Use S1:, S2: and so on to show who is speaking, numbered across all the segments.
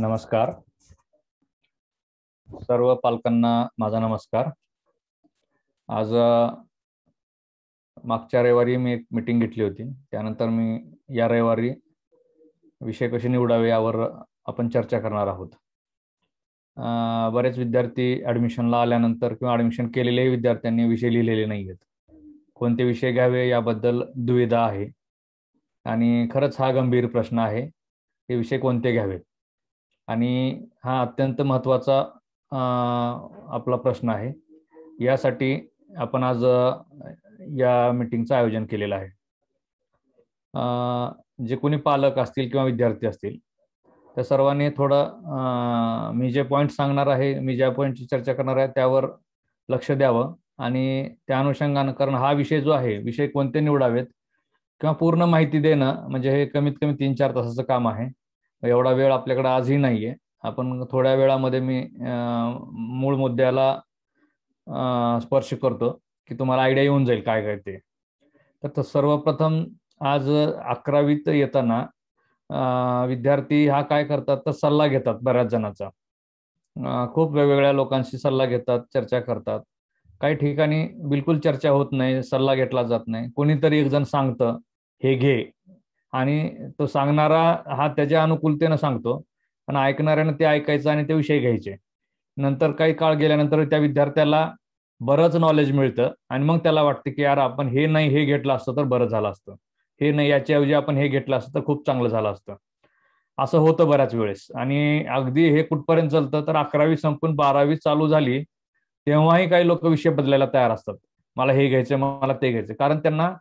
S1: नमस्कार. सर्व पालकांना माझा नमस्कार. आज मागच्या रविवारी मी एक मीटिंग घेतली होती. त्यानंतर मी या रविवारी विषय कसे निवडावे यावर आपण चर्चा करणार आहोत. बरेच विद्यार्थी ॲडमिशनला आल्यानंतर किंवा ॲडमिशन केलेल्याही विद्यार्थ्यांनी विषय लिहिलेले नाही आहेत. कोणते विषय घ्यावे याबद्दल दुविधा आहे आणि खरंच हा गंभीर प्रश्न आहे. हे विषय कोणते घ्यावेत आणि हा अत्यंत महत्त्वाचा आपला प्रश्न आहे. यासाठी आपण आज या मीटिंगचं आयोजन केलेलं आहे. जे कोणी पालक असतील किंवा विद्यार्थी असतील त्या सर्वांनी थोडं मी जे पॉईंट सांगणार आहे, मी ज्या पॉईंटची चर्चा करणार आहे त्यावर लक्ष द्यावं आणि त्या अनुषंगानं, कारण हा विषय जो आहे, विषय कोणते निवडावेत किंवा पूर्ण माहिती देणं म्हणजे हे कमीत कमी 3-4 तासाचं काम आहे. एवढा वेळ आपल्याकडे आजही नाही आहे. आपण थोड्या वेळामध्ये मी मूळ मुद्द्याला स्पर्श करतो की तुम्हाला आयडिया येऊन जाईल काय काय ते. तर सर्वप्रथम आज 11वीत येताना विद्यार्थी हा काय करतात तर सल्ला घेतात बऱ्याच जणांचा. खूप वेगवेगळ्या लोकांशी सल्ला घेतात, चर्चा करतात. काही ठिकाणी बिलकुल चर्चा होत नाही, सल्ला घेतला जात नाही. कोणीतरी एक जण सांगतं हे घे आणि तो सांगणारा हा त्याच्या अनुकूलतेनं सांगतो आणि ऐकणाऱ्यानं ते ऐकायचं आणि ते विषय घ्यायचे. नंतर काही काळ गेल्यानंतर त्या विद्यार्थ्याला बरंच नॉलेज मिळतं आणि मग त्याला वाटतं की यार आपण हे नाही हे घेतलं असतं तर बरं झालं असतं, हे नाही याच्याऐवजी आपण हे घेतलं असतं तर खूप चांगलं झालं असतं. असं होतं बऱ्याच वेळेस. आणि अगदी हे कुठपर्यंत चालतं तर 11वी संपून 12वी चालू झाली तेव्हाही काही लोक विषय बदलायला तयार असतात. मला हे घ्यायचं, मला ते घ्यायचं, कारण त्यांना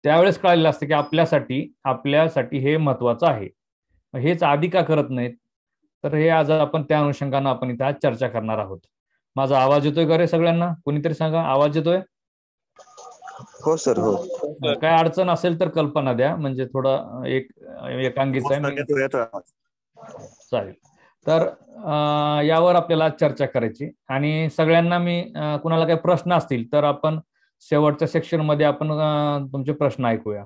S1: त्यावेळेस कळलेलं असतं की आपल्यासाठी हे महत्वाचं आहे. हेच आधी का करत नाहीत? तर हे आज आपण त्या अनुषंगानं आपण इथे आज चर्चा करणार आहोत. माझा आवाज येतोय का रे सगळ्यांना? कोणीतरी सांगा, आवाज येतोय?
S2: हो सर, हो.
S1: काय अडचण असेल तर कल्पना द्या, म्हणजे थोडं एकांगीच आहे मी. चालेल. तर यावर आपल्याला चर्चा करायची आणि सगळ्यांना मी कुणाला काही प्रश्न असतील तर आपण शेवटच्या सेक्शनमध्ये आपण तुमचे प्रश्न ऐकूया.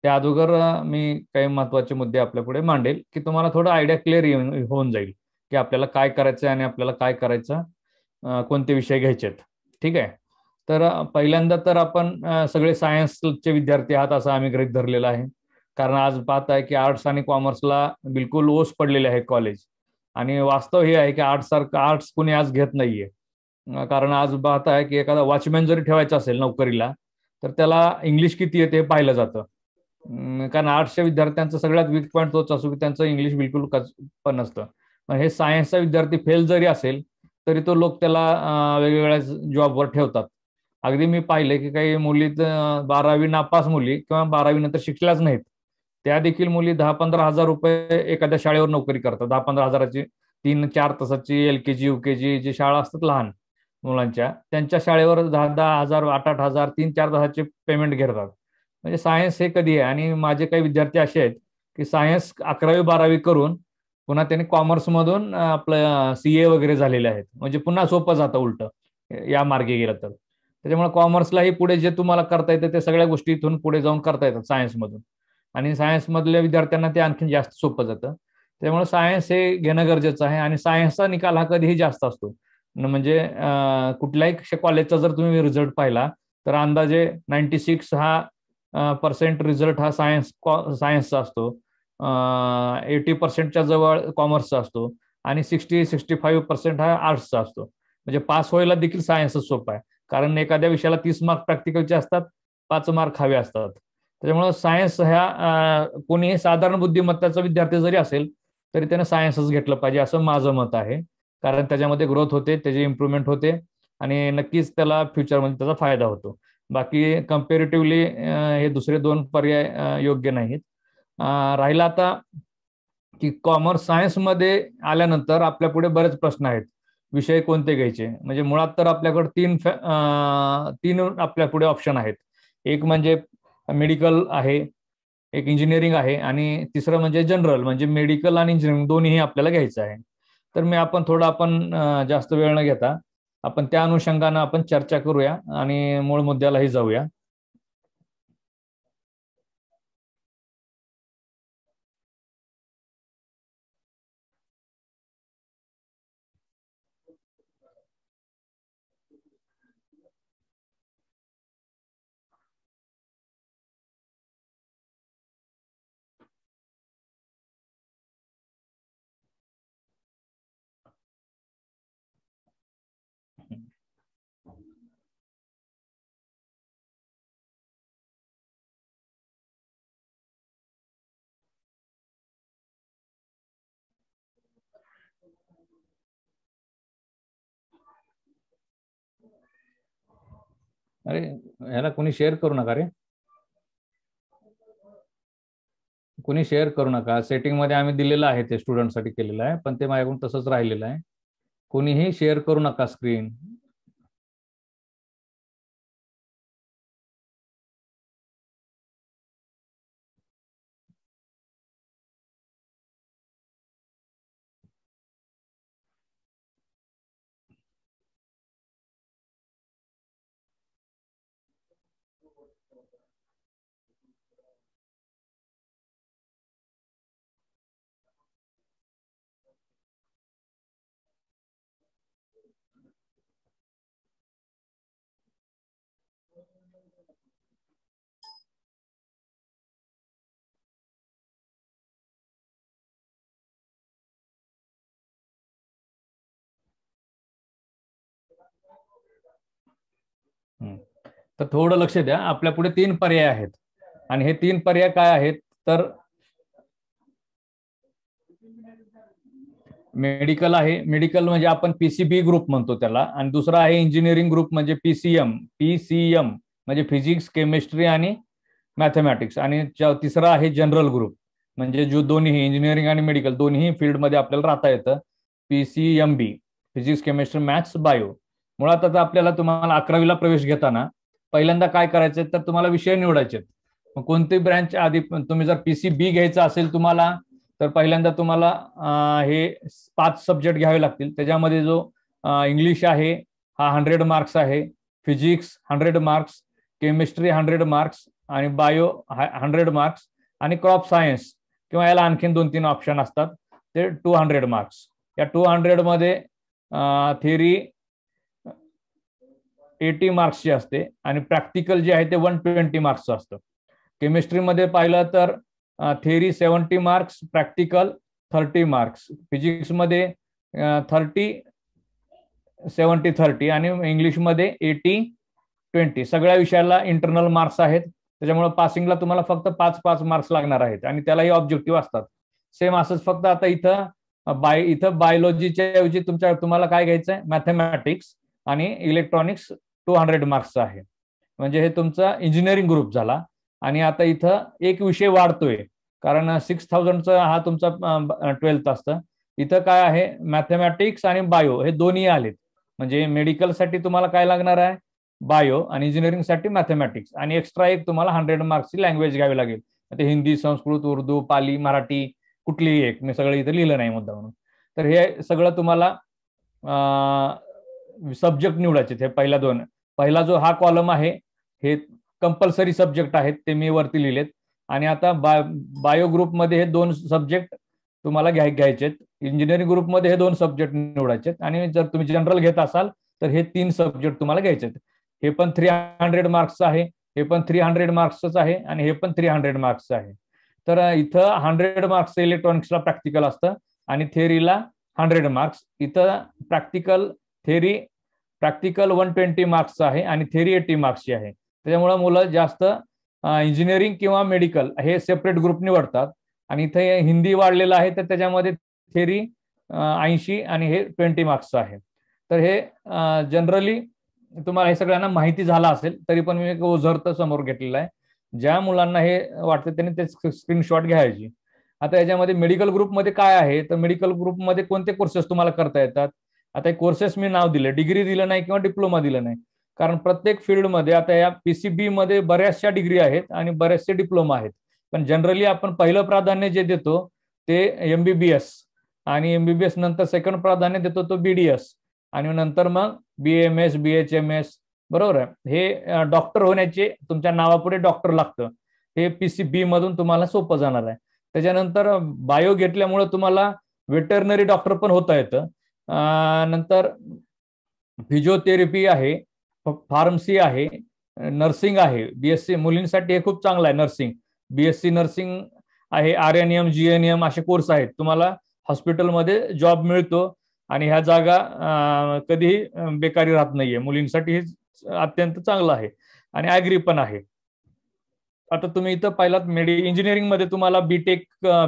S1: त्या अगोदर मी काही महत्त्वाचे मुद्दे आपल्या पुढे मांडेल की तुम्हाला थोडं आयडिया क्लिअर होऊन जाईल की आपल्याला काय करायचं आणि आपल्याला काय करायचं, कोणते विषय घ्यायचेत. ठीक आहे. तर पहिल्यांदा तर आपण सगळे सायन्सचे विद्यार्थी आहात असं आम्ही गृहीत धरलेलं आहे. कारण आज पाहत आहे की आर्ट्स आणि कॉमर्सला बिलकुल ओस पडलेले आहे कॉलेज. आणि वास्तव हे आहे की आर्ट्स कुणी आज घेत नाहीये. कारण आज पाहत आहे की एखादा वॉचमॅन जरी ठेवायचा असेल नोकरीला तर त्याला इंग्लिश किती येते हे पाहिलं जातं. कारण आर्ट्सच्या विद्यार्थ्यांचा सगळ्यात वीक पॉईंट तोच असो की त्यांचं इंग्लिश बिलकुल पण नसतं. पण हे सायन्सचा विद्यार्थी फेल जरी असेल तरी तो लोक त्याला वेगवेगळ्या जॉबवर ठेवतात. अगदी मी पाहिले की काही मुली 12वी नापास मुली किंवा 12वी नंतर शिकल्याच नाहीत, त्या देखील मुली 10-15 हजार रुपये एखाद्या शाळेवर नोकरी करतात. 10-15 हजाराची 3-4 तासाची LKG UKG जी शाळा असतात लहान मुलांच्या, त्यांच्या शाळेवर 10-10 हजार, 8-8 हजार 3-4 तासाचे पेमेंट घेतात. म्हणजे सायन्स हे कधी आहे. आणि माझे काही विद्यार्थी असे आहेत की सायन्स 11वी-12वी करून पुन्हा त्यांनी कॉमर्समधून आपलं CA वगैरे झालेले आहेत. म्हणजे पुन्हा सोपं जातं उलट या मार्गे गेलं तर. त्याच्यामुळे कॉमर्सलाही पुढे जे तुम्हाला करता येतं ते सगळ्या गोष्टी इथून पुढे जाऊन करता येतात सायन्समधून. आणि सायन्समधल्या विद्यार्थ्यांना ते आणखी जास्त सोपं जातं. त्यामुळे सायन्स हे घेणं गरजेचं आहे. आणि सायन्सचा निकाल हा कधीही जास्त असतो. म्हणजे कुठल्याही कॉलेजचा जर तुम्ही रिझल्ट पाहिला तर अंदाजे 96 हा पर्सेंट रिझल्ट हा सायन्सचा असतो. 80% जवळ कॉमर्सचा असतो आणि 60-65% हा आर्ट्सचा असतो. म्हणजे पास व्हायला देखील सायन्सच सोपं आहे. कारण एखाद्या विषयाला 30 मार्क प्रॅक्टिकलचे असतात, 5 मार्क हवे असतात. त्याच्यामुळे सायन्स ह्या कोणीही साधारण बुद्धिमत्ताचा विद्यार्थी जरी असेल तरी त्याने सायन्सच घेतलं पाहिजे असं माझं मत आहे. कारण त्याच्यामध्ये ग्रोथ होते, त्याची इम्प्रूव्हमेंट होते आणि नक्कीच त्याला फ्युचरमध्ये त्याचा फायदा होतो. बाकी कम्पॅरेटिव्हली हे दुसरे 2 पर्याय योग्य नाहीत. राहिला आता की कॉमर्स सायन्समध्ये आल्यानंतर आपल्या पुढे बरेच प्रश्न आहेत. विषय कोणते घ्यायचे, म्हणजे मुळात तर आपल्याकडे तीन आपल्या पुढे ऑप्शन आहेत. एक म्हणजे मेडिकल आहे, एक इंजिनिअरिंग आहे आणि तिसरं म्हणजे जनरल, म्हणजे मेडिकल आणि इंजिनिअरिंग दोन्हीही आपल्याला घ्यायचं आहे. तर आपण जास्त वेळ न घेता आपण त्या अनुषंगानं आपण चर्चा करूया आणि मूळ मुद्द्यालाही जाऊया. अरे ह्याला कोणी शेअर करू नका रे, कोणी शेअर करू नका. सेटिंग मध्ये आम्ही दिलेलं आहे, ते स्टुडंटसाठी केलेलं आहे, पण ते माझ्याकडून तसंच राहिलेलं आहे. कोणीही शेअर करू नका स्क्रीन. तर थोडं लक्ष द्या, आपल्या पुढे 3 पर्याय आहेत आणि हे 3 पर्याय काय आहेत तर मेडिकल आहे. मेडिकल म्हणजे आपण पीसीबी ग्रुप म्हणतो त्याला, आणि दुसरा आहे इंजिनिअरिंग ग्रुप म्हणजे पीसीएम. पीसीएम म्हणजे फिजिक्स, केमिस्ट्री आणि मॅथमॅटिक्स. आणि तिसरा आहे जनरल ग्रुप, म्हणजे जो दोन्ही इंजिनिअरिंग आणि मेडिकल दोन्ही फील्डमध्ये आपल्याला राहता येतं. PCMB, physics, chemistry, maths, bio. मुळात आता आपल्याला तुम्हाला 11वीला प्रवेश घेताना पहिल्यांदा काय करायचं तर तुम्हाला विषय निवडायचे. कोणती ब्रँच आधी, तुम्ही जर पीसीबी घ्यायचं असेल तुम्हाला, तर पहिल्यांदा तुम्हाला हे 5 सब्जेक्ट घ्यावे लागतील. त्याच्यामध्ये जो इंग्लिश आहे हा 100 मार्क्स आहे, फिजिक्स 100 मार्क्स, केमिस्ट्री 100 मार्क्स आणि बायो 100 मार्क्स, आणि क्रॉप सायन्स किंवा याला आणखीन 2-3 ऑप्शन असतात ते 200 मार्क्स. या 200 मध्ये थिअरी 80 मार्क्सची असते आणि प्रॅक्टिकल जे आहे ते 120 मार्क्सचं असतं. केमिस्ट्रीमध्ये पाहिलं तर थिअरी 70 मार्क्स, प्रॅक्टिकल 30 मार्क्स. फिजिक्समध्ये 30-70-30 आणि इंग्लिशमध्ये 80-20. सगळ्या विषयाला इंटरनल मार्क्स आहेत, त्याच्यामुळे पासिंगला तुम्हाला फक्त 5-5 मार्क्स लागणार आहेत आणि त्यालाही ऑब्जेक्टिव्ह असतात. सेम असंच, फक्त आता इथं बायोलॉजीच्या ऐवजी तुम्हाला काय घ्यायचं आहे, मॅथमॅटिक्स आणि इलेक्ट्रॉनिक्स 200 मार्क्सचा आहे. म्हणजे हे तुमचा इंजिनिअरिंग ग्रुप झाला. आणि आता इथं एक विषय वाढतोय, कारण 6000चा हा तुमचा 12th असतं. इथं काय आहे, मॅथमॅटिक्स आणि बायो हे दोन्ही आलेत. म्हणजे मेडिकलसाठी तुम्हाला काय लागणार आहे, बायो, आणि इंजिनिअरिंगसाठी मॅथमॅटिक्स, आणि एक्स्ट्रा एक तुम्हाला 100 मार्क्सची लँग्वेज घ्यावी लागेल. ते हिंदी, संस्कृत, उर्दू, पाली, मराठी, कुठलीही एक. मी सगळं इथं लिहिलं नाही मुद्दा म्हणून. तर हे सगळं तुम्हाला सब्जेक्ट निवडायचे. हे पहिला जो हा कॉलम आहे हे कंपल्सरी सब्जेक्ट आहेत, ते मी वरती लिहिलेत. आणि आता बायो ग्रुपमध्ये हे 2 सब्जेक्ट तुम्हाला घ्यायचे. इंजिनिअरिंग ग्रुपमध्ये हे 2 सब्जेक्ट निवडायचे. आणि जर तुम्ही जनरल घेत असाल तर हे 3 सब्जेक्ट तुम्हाला घ्यायचे. हे पण 300 मार्क्सचं आहे, हे पण 300 मार्क्सच आहे, आणि हे पण 300 मार्क्सचं आहे. तर इथं 100 मार्क्सचं इलेक्ट्रॉनिक्सला प्रॅक्टिकल असतं आणि थिअरीला 100 मार्क्स. इथं प्रॅक्टिकल 120 मार्क्सचं आहे आणि थिअरी 80 मार्क्सची आहे. त्याच्यामुळे मुलं जास्त इंजिनिअरिंग किंवा मेडिकल हे सेपरेट ग्रुप निवडतात. आणि इथे हिंदी वाढलेलं आहे, तर त्याच्यामध्ये थिअरी 80 आणि हे 20 मार्क्सचं आहे. तर हे जनरली तुम्हाला हे सगळ्यांना माहिती झालं असेल, तरी पण मी एक ओझरतं समोर घेतलेलं आहे. ज्या मुलांना हे वाटतं त्यांनी ते स्क्रीनशॉट घ्यायची. आता याच्यामध्ये मेडिकल ग्रुपमध्ये काय आहे, तर मेडिकल ग्रुपमध्ये कोणते कोर्सेस तुम्हाला करता येतात. आता कोर्सेस मी नाव दिलं, डिग्री दिलं नाही किंवा डिप्लोमा दिलं नाही, कारण प्रत्येक फील्डमध्ये आता या पीसीबी मध्ये बऱ्याचशा डिग्री आहेत आणि बरेचसे डिप्लोमा आहेत. पण जनरली आपण पहिलं प्राधान्य जे देतो ते एमबीबीएस, आणि एमबीबीएस नंतर सेकंड प्राधान्य देतो तो बीडीएस, आणि नंतर मग बीएमएस, बीएचएमएस. बरोबर आहे. हे डॉक्टर होण्याचे तुमच्या नावापुढे डॉक्टर लागतं. हे पीसीबी मधून तुम्हाला सोपं जाणार आहे. त्याच्यानंतर बायो घेतल्यामुळे तुम्हाला वेटरनरी डॉक्टर पण होता येतं. नंतर फिजिओथेरपी आहे, फार्मसी आहे, नर्सिंग आहे. बीएससी मुलींसाठी हे खूप चांगलं आहे नर्सिंग. बीएससी नर्सिंग आहे, आरएनएम, जीएनएम असे कोर्स आहेत. तुम्हाला हॉस्पिटलमध्ये जॉब मिळतो आणि ह्या जागा कधीही बेकारी राहत नाहीये. मुलींसाठी हे अत्यंत चांगलं आहे. आणि ऍग्री पण आहे. आता तुम्ही इथं पाहिलात इंजिनिअरिंग मध्ये तुम्हाला बीटेक,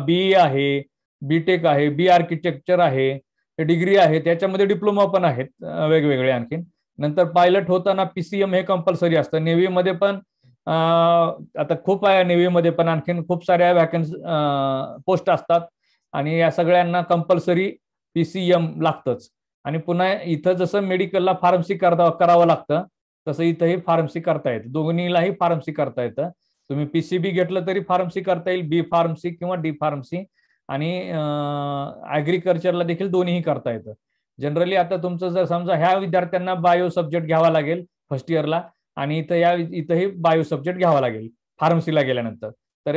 S1: बीई आहे, बीटेक आहे, बी आर्किटेक्चर आहे, डिग्री आहे, त्याच्यामध्ये डिप्लोमा पण आहेत वेगवेगळे आणखीन. नंतर पायलट होताना PCM हे कंपल्सरी असतं. नेव्हीमध्ये पण आता खूप आहे, नेव्हीमध्ये पण आणखीन खूप साऱ्या वॅकन्सी पोस्ट असतात आणि या सगळ्यांना कंपल्सरी PCM लागतंच. आणि पुन्हा इथं जसं मेडिकलला फार्मसी करावं लागतं तसं इथंही फार्मसी करता येतं. दोन्हीलाही फार्मसी करता येतं. तुम्ही PCB घेतलं तरी फार्मसी करता येईल, B फार्मसी किंवा D फार्मसी, आणि ऍग्रिकल्चरला देखील दोन्हीही करता येतं. जनरली आता तुमचं जर समजा ह्या विद्यार्थ्यांना बायो सब्जेक्ट घ्यावा लागेल फर्स्ट इयरला, आणि इथंही बायो सब्जेक्ट घ्यावा लागेल फार्मसीला गेल्यानंतर. तर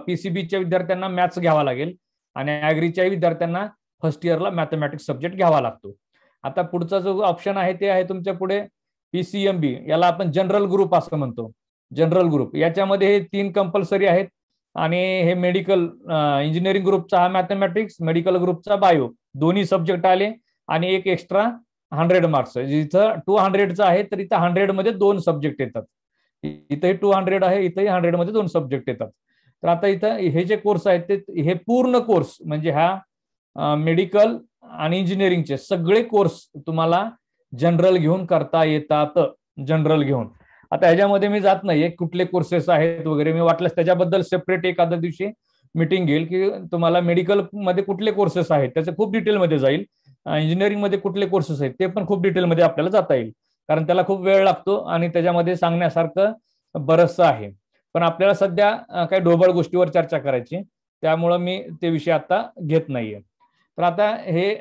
S1: PCBच्या विद्यार्थ्यांना मॅथ्स घ्यावा लागेल आणि ऍग्रीच्या विद्यार्थ्यांना फर्स्ट इयरला मॅथमॅटिक्स सब्जेक्ट घ्यावा लागतो. आता पुढचा जो ऑप्शन आहे ते आहे तुमच्या पुढे PCMB, याला आपण जनरल ग्रुप असं म्हणतो. जनरल ग्रुप याच्यामध्ये हे 3 कंपल्सरी आहेत आणि हे मेडिकल इंजिनिअरिंग ग्रुपचा हा मॅथमॅटिक्स, मेडिकल ग्रुपचा बायो, दोन्ही सब्जेक्ट आले आणि एक एक्स्ट्रा 100 मार्क्स. जिथं 200चा आहे तर इथं 100 मध्ये 2 सब्जेक्ट येतात. इथंही 200 आहे, इथंही 100 मध्ये 2 सब्जेक्ट येतात. तर आता इथं हे जे कोर्स आहेत ते हे पूर्ण कोर्स म्हणजे हा मेडिकल आणि इंजिनिअरिंगचे सगळे कोर्स तुम्हाला जनरल घेऊन करता येतात. जनरल घेऊन आता ह्याच्यामध्ये मी जात नाहीये कुठले कोर्सेस आहेत वगैरे. मी वाटल्यास त्याच्याबद्दल सेपरेट एखाद्या दिवशी मीटिंग घेईल की तुम्हाला मेडिकल मध्ये कुठले कोर्सेस आहेत त्याचं खूप डिटेलमध्ये जाईल. इंजिनिअरिंग मध्ये कुठले कोर्सेस आहेत ते पण खूप डिटेलमध्ये आपल्याला जाता येईल, कारण त्याला खूप वेळ लागतो आणि त्याच्यामध्ये सांगण्यासारखं बरंचसं आहे. पण आपल्याला सध्या काही ढोबळ गोष्टीवर चर्चा करायची, त्यामुळं मी ते विषय आता घेत नाहीये. तर आता हे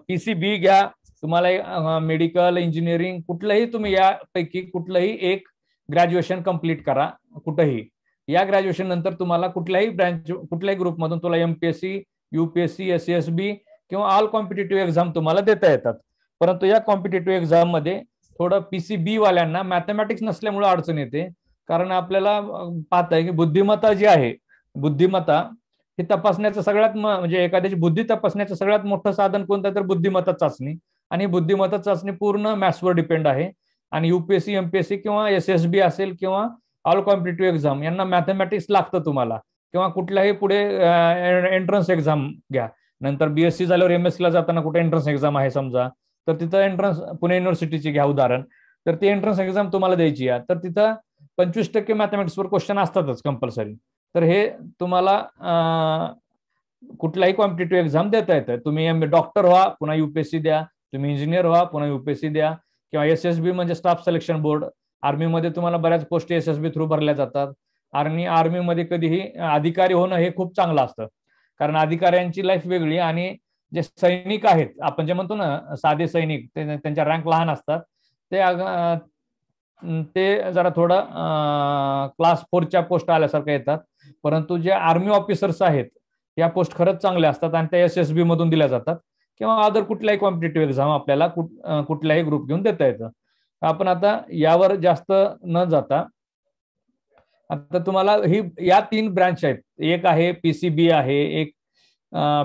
S1: PCB घ्या, तुम्हाला मेडिकल इंजिनिअरिंग कुठलंही तुम्ही यापैकी कुठलंही एक ग्रॅज्युएशन कंप्लीट करा कुठंही. या ग्रॅज्युएशन नंतर तुम्हाला कुठल्याही कुठल्याही ग्रुपमधून तुला MPSC, UPSC, SSB किंवा ऑल कॉम्पिटेटिव्ह एक्झाम तुम्हाला देता येतात. परंतु या कॉम्पिटेटिव्ह एक्झाम मध्ये थोडं PCB वाल्यांना मॅथमॅटिक्स नसल्यामुळे अडचण येते. कारण आपल्याला पाहताय की बुद्धिमत्ता जी आहे, बुद्धिमत्ता हे तपासण्याचं सगळ्यात म्हणजे एखाद्याची बुद्धी तपासण्याचं सगळ्यात मोठं साधन कोणतं तर बुद्धिमत्ता चाचणी. आणि बुद्धिमत्ता चाचणी पूर्ण मॅथ्सवर डिपेंड आहे. आणि UPSC, MPSC किंवा SSB असेल किंवा ऑल कॉम्पिटेटिव्ह एक्झाम यांना मॅथमॅटिक्स लागतं तुम्हाला. किंवा कुठल्याही पुढे एंट्रन्स एक्झाम घ्या, नंतर BSc झाल्यावर MSc ला जाताना कुठे एंट्रन्स एक्झाम आहे समजा, तर तिथं एंट्रन्स पुणे युनिव्हर्सिटीची घ्या उदाहरण, तर ती एंट्रन्स एक्झाम तुम्हाला द्यायची आहे. तर तिथं 25% मॅथमॅटिक्सवर क्वेश्चन असतातच कंपल्सरी. तर हे तुम्हाला कुठलाही कॉम्पिटेटिव्ह एक्झाम देता येतं. तुम्ही डॉक्टर व्हा पुन्हा UPSC द्या, तुम्ही इंजिनियर व्हा पुन्हा UPSC द्या, किंवा SSB म्हणजे स्टाफ सिलेक्शन बोर्ड. आर्मीमध्ये तुम्हाला बऱ्याच पोस्ट SSB थ्रू भरल्या जातात. आणि आर्मीमध्ये कधीही अधिकारी होणं हे खूप चांगलं असतं, कारण अधिकाऱ्यांची लाईफ वेगळी आणि जे सैनिक आहेत आपण जे म्हणतो ना साधे सैनिक, त्यांच्या रँक लहान असतात, ते जरा थोडं क्लास 4च्या पोस्ट आल्यासारखं येतात. परंतु जे आर्मी ऑफिसर्स आहेत या पोस्ट खरंच चांगल्या असतात आणि त्या SSB मधून दिल्या जातात किंवा अदर कुठल्याही कॉम्पिटेटिव्ह एक्झाम आपल्याला कुठल्याही ग्रुप घेऊन देता येतं. आपण आता यावर जास्त न जाता आता तुम्हाला या 3 ब्रँच आहेत. एक आहे PCB आहे, एक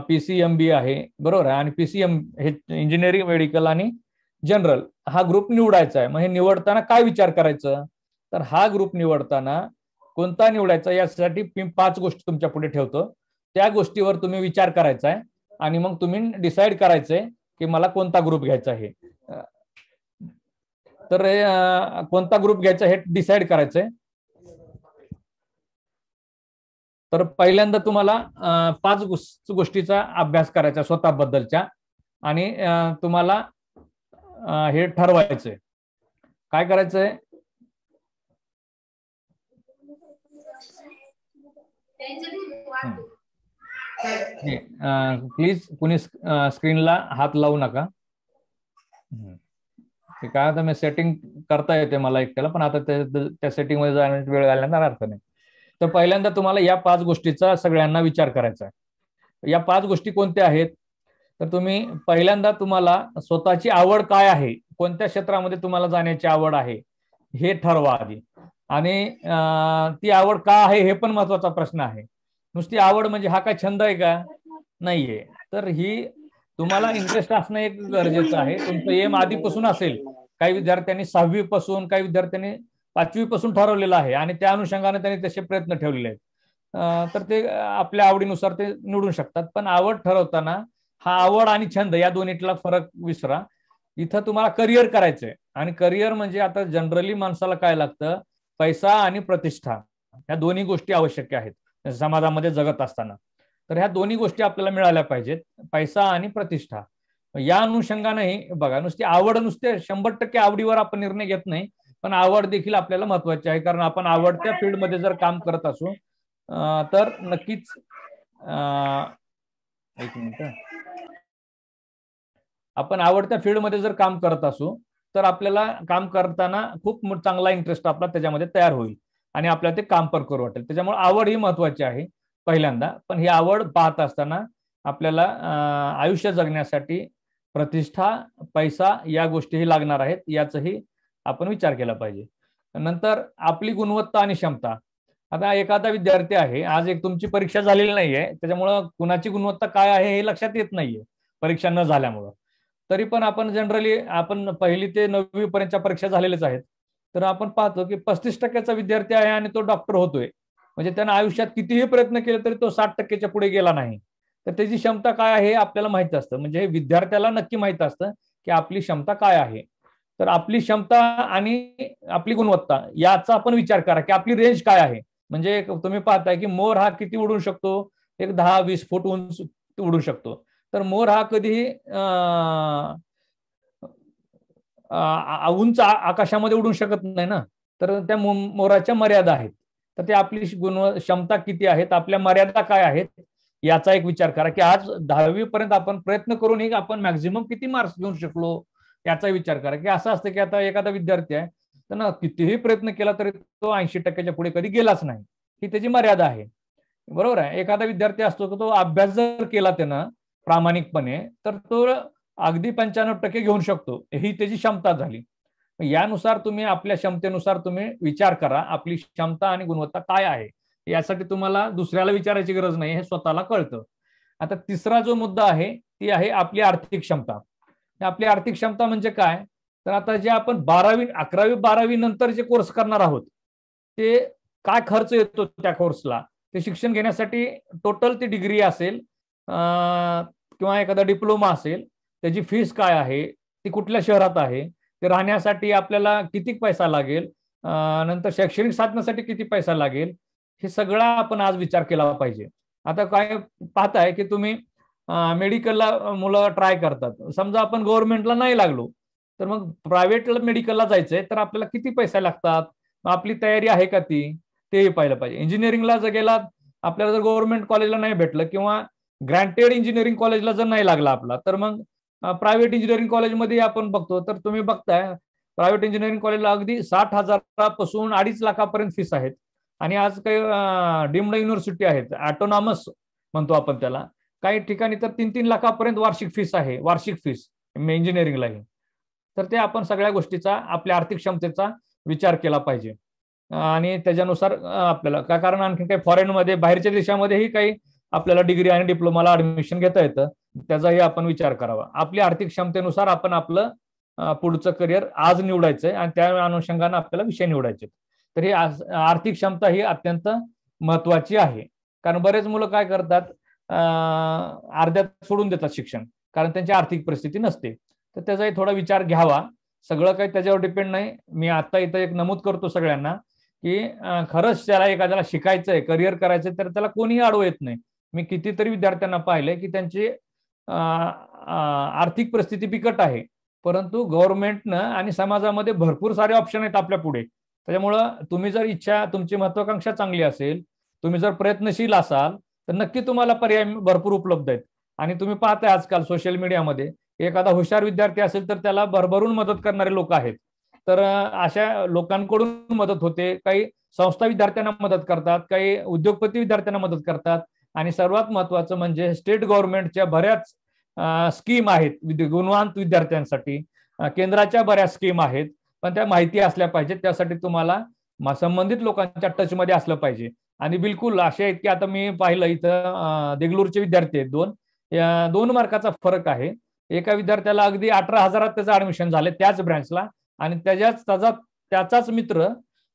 S1: PCMB आहे, बरोबर आहे. आणि PCM हे इंजिनिअरिंग, मेडिकल आणि जनरल हा ग्रुप निवडायचा आहे. मग हे निवडताना काय विचार करायचं, तर हा ग्रुप निवडताना कोणता निवडायचा यासाठी मी 5 गोष्टी तुमच्या पुढे ठेवतो. त्या गोष्टीवर तुम्ही विचार करायचा आहे आणि मग तुम्ही डिसाईड करायचंय की मला कोणता ग्रुप घ्यायचा आहे. तर कोणता ग्रुप घ्यायचा हे डिसाईड करायचंय. तर पहिल्यांदा तुम्हाला 5 गोष्टीचा अभ्यास करायचा स्वतःबद्दलच्या, आणि तुम्हाला हे ठरवायचंय काय करायचंय. प्लीज कुणी स्क्रीनला हात लावू नका. काय आता मी सेटिंग करता येते मला एकट्याला, पण आता त्या सेटिंग मध्ये जाण्याची वेळ घालण्याचा अर्थ नाही. तर पहिल्यांदा तुम्हाला या 5 गोष्टीचा सगळ्यांना विचार करायचा आहे. या 5 गोष्टी कोणत्या आहेत, तर तुम्ही पहिल्यांदा तुम्हाला स्वतःची आवड काय आहे, कोणत्या क्षेत्रामध्ये तुम्हाला जाण्याची आवड आहे हे ठरवा आधी. आणि ती आवड का आहे हे पण महत्वाचा प्रश्न आहे. नुसती आवड म्हणजे हा काय छंद आहे का, नाहीये. तर ही तुम्हाला इंटरेस्ट असणं एक गरजेचं आहे. तुमचं एम आधीपासून असेल, काही विद्यार्थ्यांनी 6वी पासून, काही विद्यार्थ्यांनी 5वी पासून ठरवलेलं आहे आणि त्या अनुषंगाने त्यांनी तसे प्रयत्न ठेवलेले आहेत. तर ते आपल्या आवडीनुसार ते निवडू शकतात. पण आवड ठरवताना हा आवड आणि छंद या दोन्हीतला फरक विसरा. इथं तुम्हाला करिअर करायचंय, आणि करिअर म्हणजे आता जनरली माणसाला काय लागतं, पैसा आणि प्रतिष्ठा, ह्या दोन्ही गोष्टी आवश्यक आहेत समाजामध्ये जगत असताना. तर ह्या दोन्ही गोष्टी आपल्याला मिळाल्या पाहिजेत, पैसा आणि प्रतिष्ठा. या अनुषंगानेही बघा, नुसती आवड, नुसते 100% आवडीवर आपण निर्णय घेत नाही, पण आवड देखील आपल्याला महत्वाची आहे. कारण आपण आवडत्या फील्डमध्ये जर काम करत असू तर नक्कीच एक मिनिट, आपण आवडत्या फील्डमध्ये जर काम करत असू तर आपल्याला काम करताना खूप चांगला इंटरेस्ट आपला त्याच्यामध्ये तयार होईल आणि आपल्याला ते काम पण करू वाटेल. त्याच्यामुळे आवड ही महत्वाची आहे पहिल्यांदा. पण ही आवड पाहत असताना आपल्याला आयुष्य जगण्यासाठी प्रतिष्ठा, पैसा या गोष्टीही लागणार आहेत, याचाही आपण विचार केला पाहिजे. नंतर आपली गुणवत्ता आणि क्षमता. आता एखादा विद्यार्थी आहे, आज एक तुमची परीक्षा झालेली नाहीये, त्याच्यामुळं कुणाची गुणवत्ता काय आहे हे लक्षात येत नाहीये परीक्षा न झाल्यामुळं. तरी पण आपण जनरली आपण 1ली ते 9वी पर्यंतच्या परीक्षा झालेल्याच आहेत, तर आपण पाहतो की 35% विद्यार्थी आहे आणि तो डॉक्टर होतोय. म्हणजे त्यानं आयुष्यात कितीही प्रयत्न केले तरी तो 60%च्या पुढे गेला नाही. तर त्याची क्षमता काय आहे हे आपल्याला माहित असतं. म्हणजे विद्यार्थ्याला नक्की माहित असतं की आपली क्षमता काय आहे. तर आपली क्षमता आणि आपली गुणवत्ता याचा आपण विचार करा की आपली रेंज काय आहे. म्हणजे तुम्ही पाहताय की मोर हा किती उडू शकतो, एक 10-20 फूट उंच उडू शकतो. तर मोर हा कधीही उंच आकाशामध्ये उडू शकत नाही ना. तर त्या मोराच्या मर्यादा आहेत. तर ते आपली क्षमता किती आहेत, आपल्या मर्यादा काय आहेत, याचा एक विचार करा की आज 10वी पर्यंत आपण प्रयत्न करूनही आपण मॅक्झिमम किती मार्क्स घेऊ शकलो याचा विचार करा. की असं असतं की आता एखादा विद्यार्थी आहे, तर ना कितीही प्रयत्न केला तरी तो 80%च्या पुढे कधी गेलाच नाही, ही त्याची मर्यादा आहे. बरोबर आहे. एखादा विद्यार्थी असतो की तो अभ्यास जर केला त्यानं प्रामाणिकपणे तर तो अगदी 95% घेऊ शकतो, ही त्याची क्षमता झाली. यानुसार तुम्ही आपल्या क्षमतेनुसार तुम्ही विचार करा, आपली क्षमता आणि गुणवत्ता काय आहे. यासाठी तुम्हाला दुसऱ्याला विचारायची गरज नाही, हे स्वतःला कळतं. आता तिसरा जो मुद्दा आहे ती आहे आपली आर्थिक क्षमता. आपली आर्थिक क्षमता म्हणजे काय, तर आता जे आपण 11वी-12वी नंतर जे कोर्स करणार आहोत, ते काय खर्च येतो त्या कोर्सला, ते शिक्षण घेण्यासाठी टोटल ती डिग्री असेल किंवा एखादा डिप्लोमा असेल, त्याची फीस काय आहे, ती कुठल्या शहरात आहे, ते राहण्यासाठी आपल्याला किती पैसा लागेल, नंतर शैक्षणिक साधनासाठी किती पैसा लागेल, हे सगळा आपण आज विचार केला पाहिजे. आता काय पाहताय की तुम्ही मेडिकलला मुलं ट्राय करतात. समजा आपण गव्हर्नमेंटला नाही लागलो तर मग प्रायव्हेट मेडिकलला जायचंय तर आपल्याला किती पैसे लागतात, आपली तयारी आहे का ती, तेही पाहिलं पाहिजे. इंजिनिअरिंगला जर गेला, आपल्याला जर गव्हर्नमेंट कॉलेजला नाही भेटलं किंवा ग्रँटेड इंजिनिअरिंग कॉलेजला जर नाही लागला आपला, तर मग प्रायव्हेट इंजिनिअरिंग कॉलेजमध्ये आपण बघतो, तर तुम्ही बघताय प्रायव्हेट इंजिनिअरिंग कॉलेजला अगदी 60,000पासून 2.5 लाखापर्यंत फीस आहेत. आणि आज काही डीम्ड युनिव्हर्सिटी आहेत, ऑटोनॉमस म्हणतो आपण त्याला, काही ठिकाणी तर 3-3 लाखापर्यंत वार्षिक फीस आहे, वार्षिक फीस इंजिनिअरिंगलाही. तर ते आपण सगळ्या गोष्टीचा आपल्या आर्थिक क्षमतेचा विचार केला पाहिजे आणि त्याच्यानुसार आपल्याला काय, कारण आणखी काही फॉरेनमध्ये बाहेरच्या देशामध्येही काही आपल्याला डिग्री आणि डिप्लोमाला ऍडमिशन घेता येतं, त्याचाही आपण विचार करावा. आपल्या आर्थिक क्षमतेनुसार आपण आपलं पुढचं करिअर आज निवडायचंय आणि त्या अनुषंगाने आपल्याला विषय निवडायचे. तर ही आर्थिक क्षमता ही अत्यंत महत्वाची आहे. कारण बरेच मुलं काय करतात, अर्ध्यात सोडून देतात शिक्षण, कारण त्यांची आर्थिक परिस्थिती नसते. तर त्याचाही थोडा विचार घ्यावा. सगळं काही त्याच्यावर डिपेंड नाही. मी आता इथं एक नमूद करतो सगळ्यांना की खरंच त्याला एखाद्याला शिकायचंय, करिअर करायचंय, तर त्याला कोणीही अडवू येत नाही. मी कितीतरी विद्यार्थ्यांना पाहिलंय की त्यांची आर्थिक परिस्थिती बिकट आहे, परंतु गव्हर्नमेंटनं आणि समाजामध्ये भरपूर सारे ऑप्शन आहेत आपल्या पुढे. त्याच्यामुळं तुम्ही जर इच्छा, तुमची महत्वाकांक्षा चांगली असेल, तुम्ही जर प्रयत्नशील असाल, तर नक्की तुम्हाला पर्याय भरपूर उपलब्ध आहेत. आणि तुम्ही पाहताय आजकाल सोशल मीडियामध्ये एखादा हुशार विद्यार्थी असेल तर त्याला भरभरून मदत करणारे लोक आहेत. तर अशा लोकांकडून मदत होते. काही संस्था विद्यार्थ्यांना मदत करतात, काही उद्योगपती विद्यार्थ्यांना मदत करतात आणि सर्वात महत्वाचं म्हणजे स्टेट गव्हर्नमेंटच्या बऱ्याच स्कीम आहेत गुणवंत विद्यार्थ्यांसाठी, केंद्राच्या बऱ्याच स्कीम आहेत, पण त्या माहिती असल्या पाहिजेत. त्यासाठी तुम्हाला संबंधित लोकांच्या टचमध्ये असलं पाहिजे. आणि बिलकुल असे आहेत की आता मी पाहिलं इथं देगलूरचे विद्यार्थी आहेत, 2 मार्काचा फरक आहे. एका विद्यार्थ्याला अगदी 18,000 त्याचं ऍडमिशन झाले त्याच ब्रँचला, आणि त्याचाच मित्र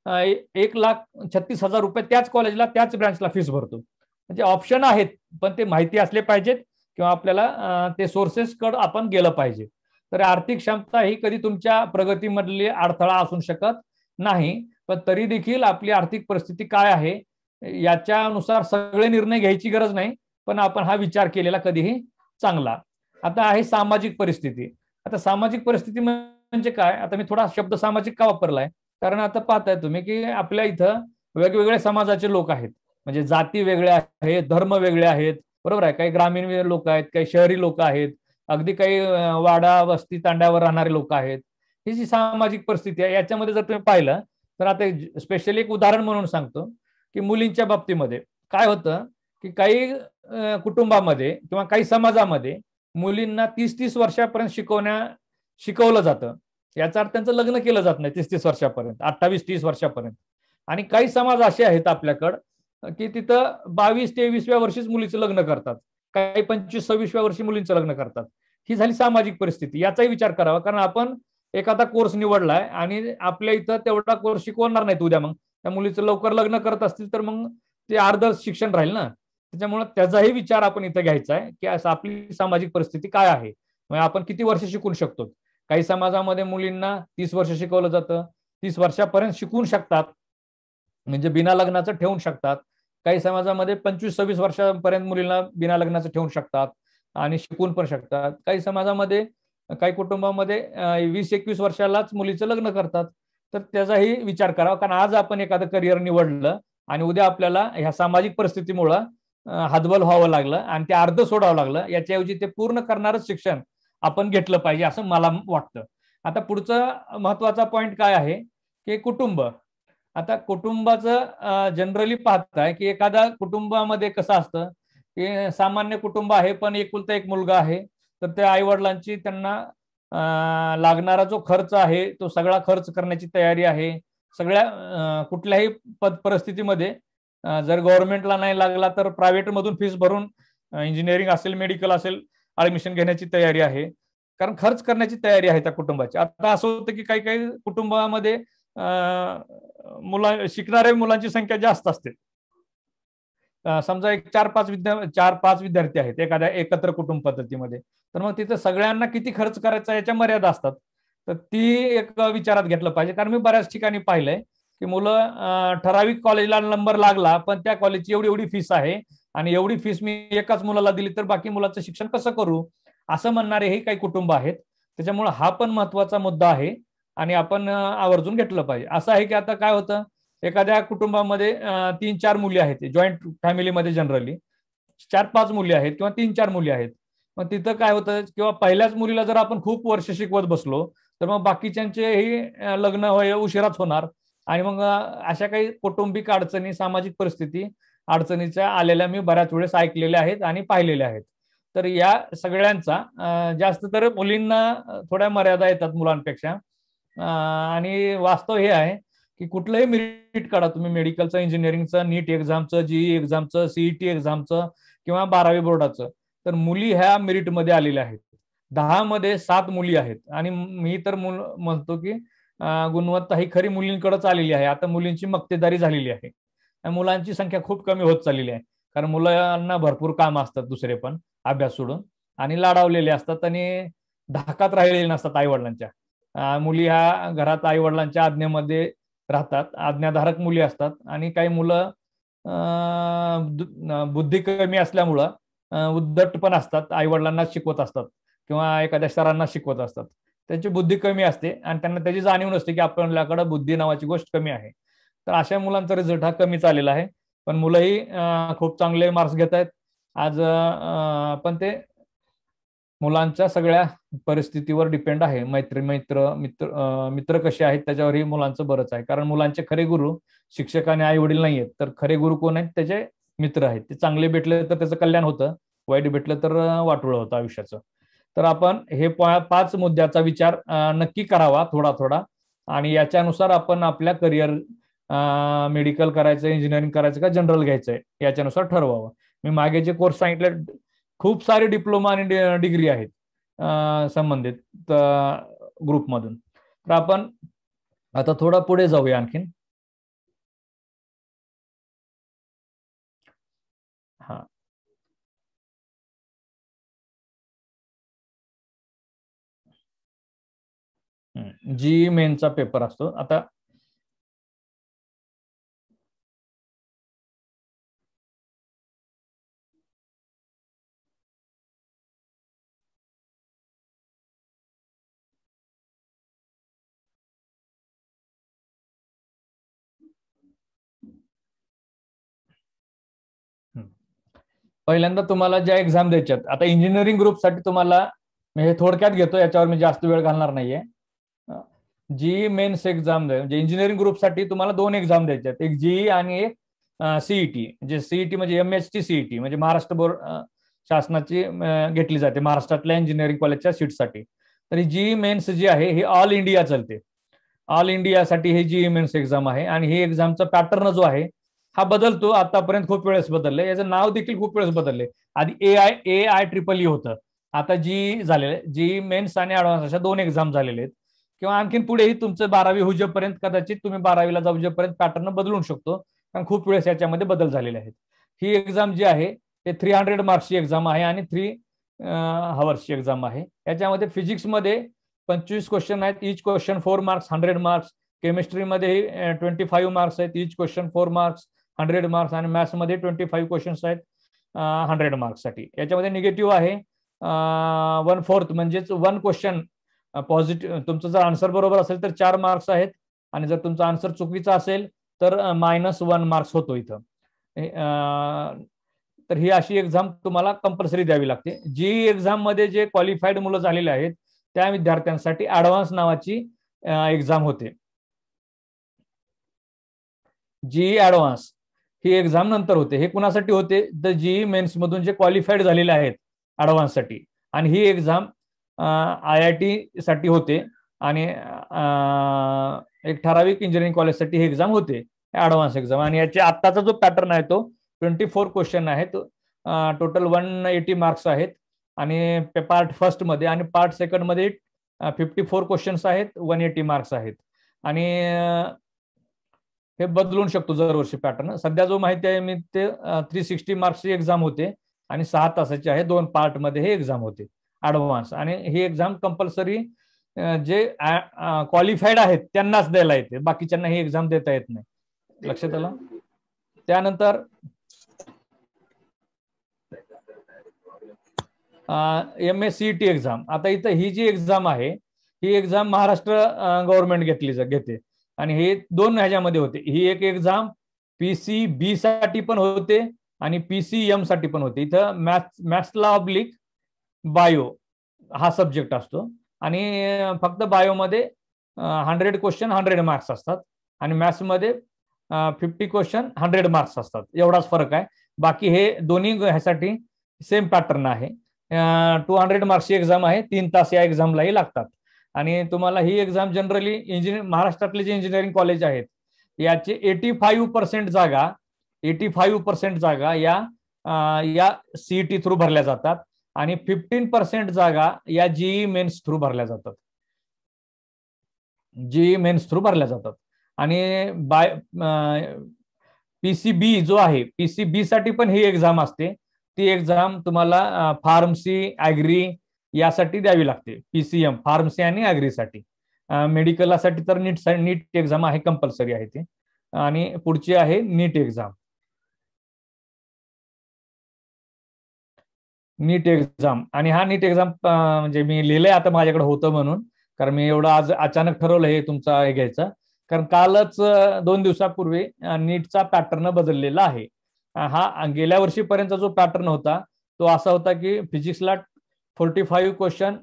S1: 1,36,000 रुपये त्याच कॉलेजला त्याच ब्रँचला फीस भरतो. म्हणजे ऑप्शन आहेत, पण ते माहिती असले पाहिजेत किंवा आपल्याला ते सोर्सेस कडे आपण गेलं पाहिजे. तर आर्थिक क्षमता ही कधी तुमच्या प्रगतीमधली अडथळा असू शकत नाही, पण तरी देखील आपली आर्थिक परिस्थिती काय आहे याच्यानुसार सगळे निर्णय घ्यायची गरज नाही, पण आपण हा विचार केलेला कधीही चांगला. आता आहे सामाजिक परिस्थिती. आता सामाजिक परिस्थिती म्हणजे काय, आता मी थोडा शब्द सामाजिक का वापरलाय, कारण आता पाहताय तुम्ही की आपल्या इथं वेगवेगळ्या समाजाचे लोक आहेत, म्हणजे जाती वेगळ्या आहेत, धर्म वेगळे आहेत, बरोबर आहे. काही ग्रामीण लोक आहेत, काही शहरी लोक आहेत, अगदी काही वाडा वस्ती तांड्यावर राहणारे लोक आहेत. ही जी सामाजिक परिस्थिती आहे याच्यामध्ये जर तुम्ही पाहिलं तर आता स्पेशली एक उदाहरण म्हणून सांगतो की मुलींच्या बाबतीमध्ये काय होतं की काही कुटुंबामध्ये किंवा काही समाजामध्ये मुलींना 30-30 वर्षापर्यंत शिकवलं जातं. याचा अर्थ त्यांचं लग्न केलं जात नाही 30-30 वर्षापर्यंत, 28-30 वर्षापर्यंत. आणि काही समाज असे आहेत आपल्याकडं की तिथं 22-23व्या वर्षीच मुलीचं लग्न करतात, काही 25-26व्या वर्षी मुलींचं लग्न करतात. ही झाली सामाजिक परिस्थिती. याचाही विचार करावा, कारण आपण एखादा कोर्स निवडलाय आणि आपल्या इथं तेवढा कोर्स शिकवणार नाहीत उद्या, मग त्या मुलीचं लवकर लग्न करत असतील तर मग ते अर्ध शिक्षण राहील ना. त्याच्यामुळे त्याचाही विचार आपण इथं घ्यायचा आहे की असं आपली सामाजिक परिस्थिती काय आहे, म्हणजे आपण किती वर्ष शिकू शकतो. काही समाजामध्ये मुलींना 30 वर्ष शिकवलं जातं, 30 वर्षापर्यंत शिकवू शकतात, म्हणजे बिना लग्नाचं ठेवू शकतात. काही समाजामध्ये 25-26 वर्षापर्यंत मुलींना बिना लग्नाचं ठेवू शकतात आणि शिकवून पण शकतात. काही समाजामध्ये काही कुटुंबामध्ये 20-21 वर्षालाच मुलीचं लग्न करतात. तर त्याचाही विचार करावा, कारण आज आपण एखादं करिअर निवडलं आणि उद्या आपल्याला ह्या सामाजिक परिस्थितीमुळं हातबल व्हावं लागलं आणि ते अर्ध सोडावं लागलं, याच्याऐवजी ते पूर्ण करणारच शिक्षण आपण घेतलं पाहिजे असं मला वाटतं. आता पुढचा महत्वाचा पॉईंट काय आहे की कुटुंब. आता कुटुंबाचं जनरली पाहताय की एखाद्या कुटुंबामध्ये कसं असतं की सामान्य कुटुंब आहे पण एकुलता एक मुलगा आहे, तर त्या आई वडिलांची त्यांना लागणारा जो खर्च आहे तो सगळा खर्च करण्याची तयारी आहे. सगळ्या कुठल्याही परिस्थितीमध्ये जर गव्हर्नमेंटला नाही लागला तर प्रायव्हेट मधून फीस भरून इंजिनिअरिंग असेल, मेडिकल असेल, ऍडमिशन घेण्याची तयारी आहे, कारण खर्च करण्याची तयारी आहे त्या कुटुंबाची. आता असं होतं की काही काही कुटुंबामध्ये शिकणाऱ्या मुलांची संख्या जास्त असते. समजा एक 4-5 विद्यार्थी आहेत एखाद्या एकत्र कुटुंब पद्धतीमध्ये, तर मग तिथे सगळ्यांना किती खर्च करायचा याच्या मर्यादा असतात. तर ती एक विचारात घेतलं पाहिजे, कारण मी बऱ्याच ठिकाणी पाहिलंय की मुलं ठराविक कॉलेजला नंबर लागला पण त्या कॉलेजची एवढी एवढी फीस आहे आणि एवढी फीस मी एकाच मुलाला दिली तर बाकी मुलाचं शिक्षण कसं करू, असं म्हणणारेही काही कुटुंब आहेत. त्याच्यामुळे हा पण महत्वाचा मुद्दा आहे आणि आपण आवर्जून घेतलं पाहिजे. असं आहे की आता काय होतं, एखाद्या कुटुंबामध्ये 3-4 मुली आहेत, जॉईंट फॅमिलीमध्ये जनरली 4-5 मुली आहेत किंवा 3-4 मुली आहेत. मग तिथं काय होतं, किंवा पहिल्याच मुलीला जर आपण खूप वर्ष शिकवत बसलो तर मग बाकीच्यांचेही लग्न उशिराच होणार आणि मग अशा काही कौटुंबिक अडचणी, सामाजिक परिस्थिती अडचणीच्या आलेल्या मी बऱ्याच वेळेस ऐकलेल्या आहेत आणि पाहिलेल्या आहेत. तर या सगळ्यांचा जास्त तर मुलींना थोड्या मर्यादा येतात मुलांपेक्षा. आणि वास्तव हे आहे की कुठलंही मेरिट काढा तुम्ही, मेडिकलचं, इंजिनिअरिंगचं, नीट एक्झामचं, जीई एक्झामचं, सीईटी एक्झामचं किंवा 12वी बोर्डाचं, तर मुली ह्या मेरिटमध्ये आलेल्या आहेत. 10 मध्ये 7 मुली आहेत आणि मी तर म्हणतो की गुणवत्ता ही खरी मुलींकडेच आलेली आहे. आता मुलींची मक्तेदारी झालेली आहे, मुलांची संख्या खूप कमी होत चाललेली आहे, कारण मुलांना भरपूर काम असतात दुसरे पण अभ्यास सोडून, आणि लाडावलेले असतात आणि धाकात राहिलेले नसतात आई वडिलांच्या. मुली ह्या घरात आई वडिलांच्या आज्ञेमध्ये राहतात, आज्ञाधारक मुली असतात. आणि काही मुलं बुद्धी कमी असल्यामुळं उद्धट पण असतात, आई वडिलांना शिकवत असतात किंवा एखाद्या सरांना शिकवत असतात. त्यांची बुद्धी कमी असते आणि त्यांना त्याची जाणीव नसते की आपल्याकडे बुद्धी नावाची गोष्ट कमी आहे. तर अशा मुलांचा रिझल्ट हा कमी चाललेला आहे. पण मुलंही खूप चांगले मार्क्स घेत आहेत आज. पण ते मुलांच्या सगळ्या परिस्थितीवर डिपेंड आहे. मित्र कसे आहेत त्याच्यावरही मुलांचं बरंच आहे, कारण मुलांचे खरे गुरु शिक्षक आणि आई वडील नाही आहेत, तर खरे गुरु कोण आहेत, त्याचे मित्र आहेत. ते चांगले भेटले तर त्याचं कल्याण होतं, वाईट भेटलं तर वाटोळं होतं आयुष्याचं. तर आपण हे 5 मुद्द्याचा विचार नक्की करावा थोडा थोडा, आणि याच्यानुसार आपण आपल्या करिअर, मेडिकल करायचं, इंजिनिअरिंग करायचं का जनरल घ्यायचंय, याच्यानुसार ठरवावं. मी मागे जे कोर्स सांगितले, खूप सारे डिप्लोमा आणि डिग्री आहेत संबंधित ग्रुपमधून. तर आपण आता थोडा पुढे जाऊया आणखीन. हा, जी मेनचा पेपर असतो. आता पहिल्यांदा तुम्हाला ज्या एक्झाम द्यायच्यात, आता इंजिनिअरिंग ग्रुपसाठी तुम्हाला मी हे थोडक्यात घेतो, याच्यावर मी जास्त वेळ घालणार नाहीये. जी मेन्स एक्झाम म्हणजे इंजिनिअरिंग ग्रुपसाठी तुम्हाला 2 एक्झाम द्यायच्यात, एक जीई आणि एक सीईटी. म्हणजे सीईटी म्हणजे एमएसटी सीईटी म्हणजे महाराष्ट्र बोर्ड शासनाची घेतली जाते महाराष्ट्रातल्या इंजिनिअरिंग कॉलेजच्या सीटसाठी. तर जीई मेन्स जी आहे ही ऑल इंडिया चालते. ऑल इंडियासाठी ही जीई मेन्स एक्झाम आहे आणि ही एक्झामचा पॅटर्न जो आहे हा बदलतो. आतापर्यंत खूप वेळेस बदलले, याचं नाव देखील खूप वेळेस बदलले. आधी AIEEE होतं, आता जी झालेलं जी मेन्स आणि ऍडव्हान्स अशा 2 एक्झाम झालेले आहेत. किंवा आणखीन पुढेही तुमचं 12वी होजेपर्यंत कदाचित तुम्ही 12वीला जाऊजेपर्यंत पॅटर्न बदलू शकतो, कारण खूप वेळेस याच्यामध्ये बदल झालेले आहेत. ही एक्झाम जी आहे ते 300 मार्क्सची एक्झाम आहे आणि 3 हवर्सची एक्झाम आहे. याच्यामध्ये फिजिक्समध्ये 25 क्वेश्चन आहेत, इच क्वेश्चन 4 मार्क्स 100 मार्क्स. केमिस्ट्रीमध्ये 25 मार्क्स आहेत, इच क्वेश्चन 4 मार्क्स 100 मार्क्स. आणि मॅथ्समध्ये 25 क्वेश्चन्स आहेत 100 मार्क्ससाठी. याच्यामध्ये निगेटिव्ह आहे 1/4 म्हणजेच 1 क्वेश्चन पॉझिटिव्ह. तुमचं जर आन्सर बरोबर असेल तर 4 मार्क्स आहेत आणि जर तुमचा आन्सर चुकीचा असेल तर -1 मार्क्स होतो इथं. तर ही अशी एक्झाम तुम्हाला कंपल्सरी द्यावी लागते. जी एक्झाम मध्ये जे क्वालिफाईड मुलं झालेले आहेत त्या विद्यार्थ्यांसाठी ऍडव्हान्स नावाची एक्झाम होते. जी ऍडव्हान्स ही एक्झाम नंतर होते. हे कुणासाठी होते, तर जीई मेन्स मधून जे क्वालिफाईड झालेले आहेत ऍडव्हान्स साठी. आणि ही एक्झाम IIT साठी होते आणि एक ठराविक इंजिनिअरिंग कॉलेजसाठी ही एक्झाम होते ऍडव्हान्स एक्झाम. आणि याच्या आत्ताचा जो पॅटर्न आहे तो 24 क्वेश्चन आहे, टोटल 180 मार्क्स आहेत. आणि पार्ट फर्स्ट मध्ये आणि पार्ट सेकंड मध्ये 54 क्वेश्चन्स आहेत, 180 मार्क्स आहेत. आणि हे बदलून शकतो दरवर्षी पॅटर्न. सध्या जो माहिती आहे मी ते 360 मार्क्सची एक्झाम होते आणि 6 तासाची आहे. 2 पार्ट मध्ये हे एक्झाम होते ऍडव्हान्स. आणि ही एक्झाम कंपल्सरी जे क्वालिफाईड आहेत त्यांनाच द्यायला येते, बाकीच्यांना ही एक्झाम देता येत नाही. लक्षात आलं. त्यानंतर MSCET एक्झाम. आता इथं ही जी एक्झाम आहे ही एक्झाम महाराष्ट्र गव्हर्नमेंट घेते आणि हे 2 ह्याच्यामध्ये होते. ही एक एक्झाम PCB साठी पण होते आणि PCM साठी पण होते. इथं मॅथ्सला ऑब्लिक बायो हा सब्जेक्ट असतो आणि फक्त बायोमध्ये 100 क्वेश्चन 100 मार्क्स असतात आणि मॅथ्समध्ये 50 क्वेश्चन 100 मार्क्स असतात. एवढाच फरक आहे. बाकी हे दोन्ही ह्यासाठी सेम पॅटर्न आहे. 200 मार्क्सची एक्झाम आहे, 3 तास या एक्झामलाही लागतात. आणि तुम्हाला ही एक्झाम जनरली महाराष्ट्रातले जे इंजिनिअरिंग कॉलेज आहेत याचे 85% जागा या सीईटी थ्रू भरल्या जातात आणि 15% जागा या जीई मेन्स थ्रू भरल्या जातात. जीई मेन्स थ्रू भरल्या जातात. आणि PCB जो आहे, PCB साठी पण ही एक्झाम असते. ती एक्झाम तुम्हाला फार्मसी ऍग्री यासाठी द्यावी लागते. PCM फार्मसी आणि ऍग्रीसाठी. मेडिकलसाठी तर नीट एक्झाम आहे, कंपल्सरी आहे ती. आणि पुढची आहे नीट एक्झाम. नीट एक्झाम. आणि हा नीट एक्झाम म्हणजे मी लिहिलंय आता माझ्याकडे होतं म्हणून, कारण मी एवढं आज अचानक ठरवलं हे तुमचा हे घ्यायचं, कारण कालच 2 दिवसापूर्वी नीटचा पॅटर्न बदललेला आहे. हा गेल्या वर्षीपर्यंतचा जो पॅटर्न होता तो असा होता की फिजिक्सला 45 क्वेश्चन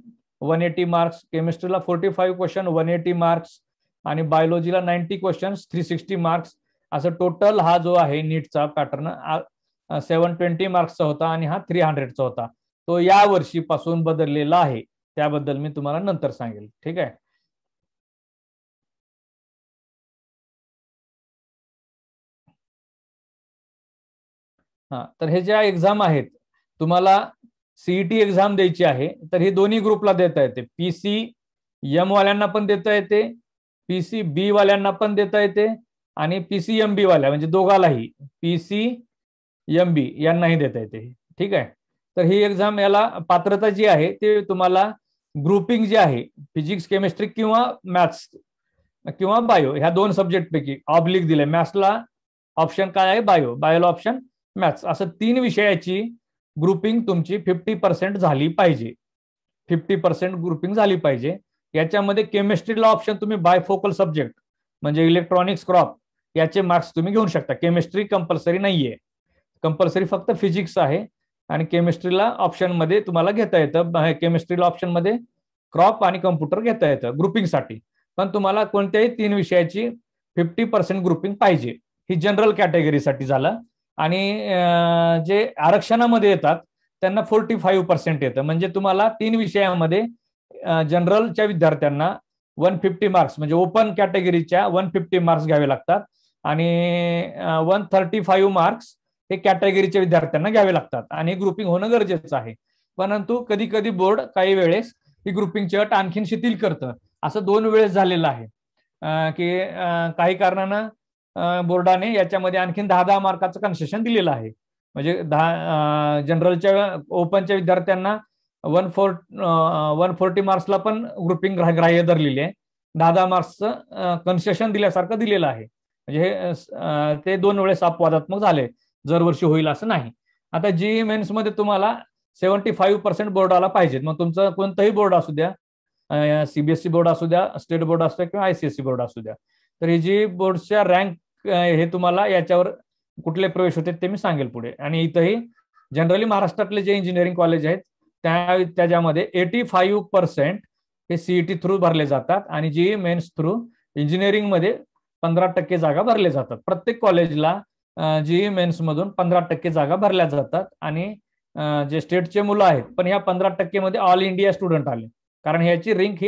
S1: 180 मार्क्स, केमिस्ट्रीला 45 क्वेश्चन 180 मार्क्स आणि बायोलॉजीला 90 क्वेश्चन 360 मार्क्स. असं टोटल हा जो आहे नीटचा पॅटर्न 720 मार्क्सचा होता आणि हा 300चा होता. तो या वर्षीपासून बदललेला आहे, त्याबद्दल मी तुम्हाला नंतर सांगेल. ठीक आहे. तर हे ज्या एक्झाम आहेत, तुम्हाला सीईटी एक्झाम द्यायची आहे तर ही दोन्ही ग्रुपला देता येते. PCM वाल्यांना पण देता येते, PCB वाल्यांना पण देता येते आणि PCMB वाल्या म्हणजे दोघालाही PCMB यांनाही देता येते. ठीक आहे. तर ही एक्झाम याला पात्रता जी आहे ते तुम्हाला ग्रुपिंग जे आहे फिजिक्स केमिस्ट्री किंवा मॅथ्स किंवा बायो ह्या दोन सब्जेक्ट पैकी ऑब्लिक दिले, मॅथ्सला ऑप्शन काय आहे बायो, बायोला ऑप्शन मॅथ्स, असं 3 विषयाची ग्रुपिंग तुमची 50% झाली पाहिजे, 50% ग्रुपिंग झाली पाहिजे. याच्यामध्ये केमिस्ट्रीला ऑप्शन तुम्ही बायफोकल सब्जेक्ट म्हणजे इलेक्ट्रॉनिक्स क्रॉप याचे मार्क्स तुम्ही घेऊ शकता. केमिस्ट्री कंपल्सरी नाहीये, कंपल्सरी फक्त फिजिक्स आहे आणि केमिस्ट्रीला ऑप्शन मध्ये तुम्हाला घेता येतं, केमिस्ट्रीला ऑप्शन मध्ये क्रॉप आणि कम्प्युटर घेता येतं ग्रुपिंगसाठी. पण तुम्हाला कोणत्याही 3 विषयाची 50% ग्रुपिंग पाहिजे. ही जनरल कॅटेगरीसाठी झालं. आणि जे आरक्षणामध्ये येतात त्यांना 45% येतं, म्हणजे तुम्हाला 3 विषयामध्ये जनरलच्या विद्यार्थ्यांना 150 मार्क्स म्हणजे ओपन कॅटेगरीच्या 150 मार्क्स घ्यावे लागतात आणि 135 मार्क्स हे कॅटेगरीच्या विद्यार्थ्यांना घ्यावे लागतात आणि ग्रुपिंग होणं गरजेचं आहे. परंतु कधी कधी बोर्ड काही वेळेस ही ग्रुपिंगची अट आणखीन शिथिल करतं. असं 2 वेळेस झालेलं आहे की काही कारणानं बोर्डाने याच्यामध्ये आणखीन 10-10 मार्काचं कन्सेशन दिलेलं आहे. म्हणजे 10 जनरलच्या ओपनच्या विद्यार्थ्यांना 140 मार्क्सला पण ग्रुपिंग ग्राह्य धरलेली आहे, 10-10 मार्क्सचं कन्सेशन दिल्यासारखं दिलेलं आहे. म्हणजे ते 2 वेळेस अपवादात्मक झाले, दरवर्षी होईल असं नाही. आता जीई मेन्स मध्ये तुम्हाला 75% बोर्ड आला पाहिजेत, मग तुमचं कोणतंही बोर्ड असू द्या, सीबीएसई बोर्ड असू द्या, स्टेट बोर्ड असू द्या किंवा आयसीएसई बोर्ड असू द्या. तर ही जी बोर्डच्या रँक हे तुम्हाला याच्यावर कुठले प्रवेश होते ते मी सांगेल पुढे. आणि इथंही जनरली महाराष्ट्रातले जे इंजिनिअरिंग कॉलेज आहेत त्याच्यामध्ये 85% हे सीईटी थ्रू भरले जातात आणि जीई मेन्स थ्रू इंजिनिअरिंग मध्ये 15% जागा भरल्या जातात. प्रत्येक कॉलेजला जीई मेन्स मधून 15% जागा भरल्या जातात आणि जे स्टेटचे मुलं आहेत पण ह्या 15% मध्ये ऑल इंडिया स्टुडंट आले, कारण याची रँक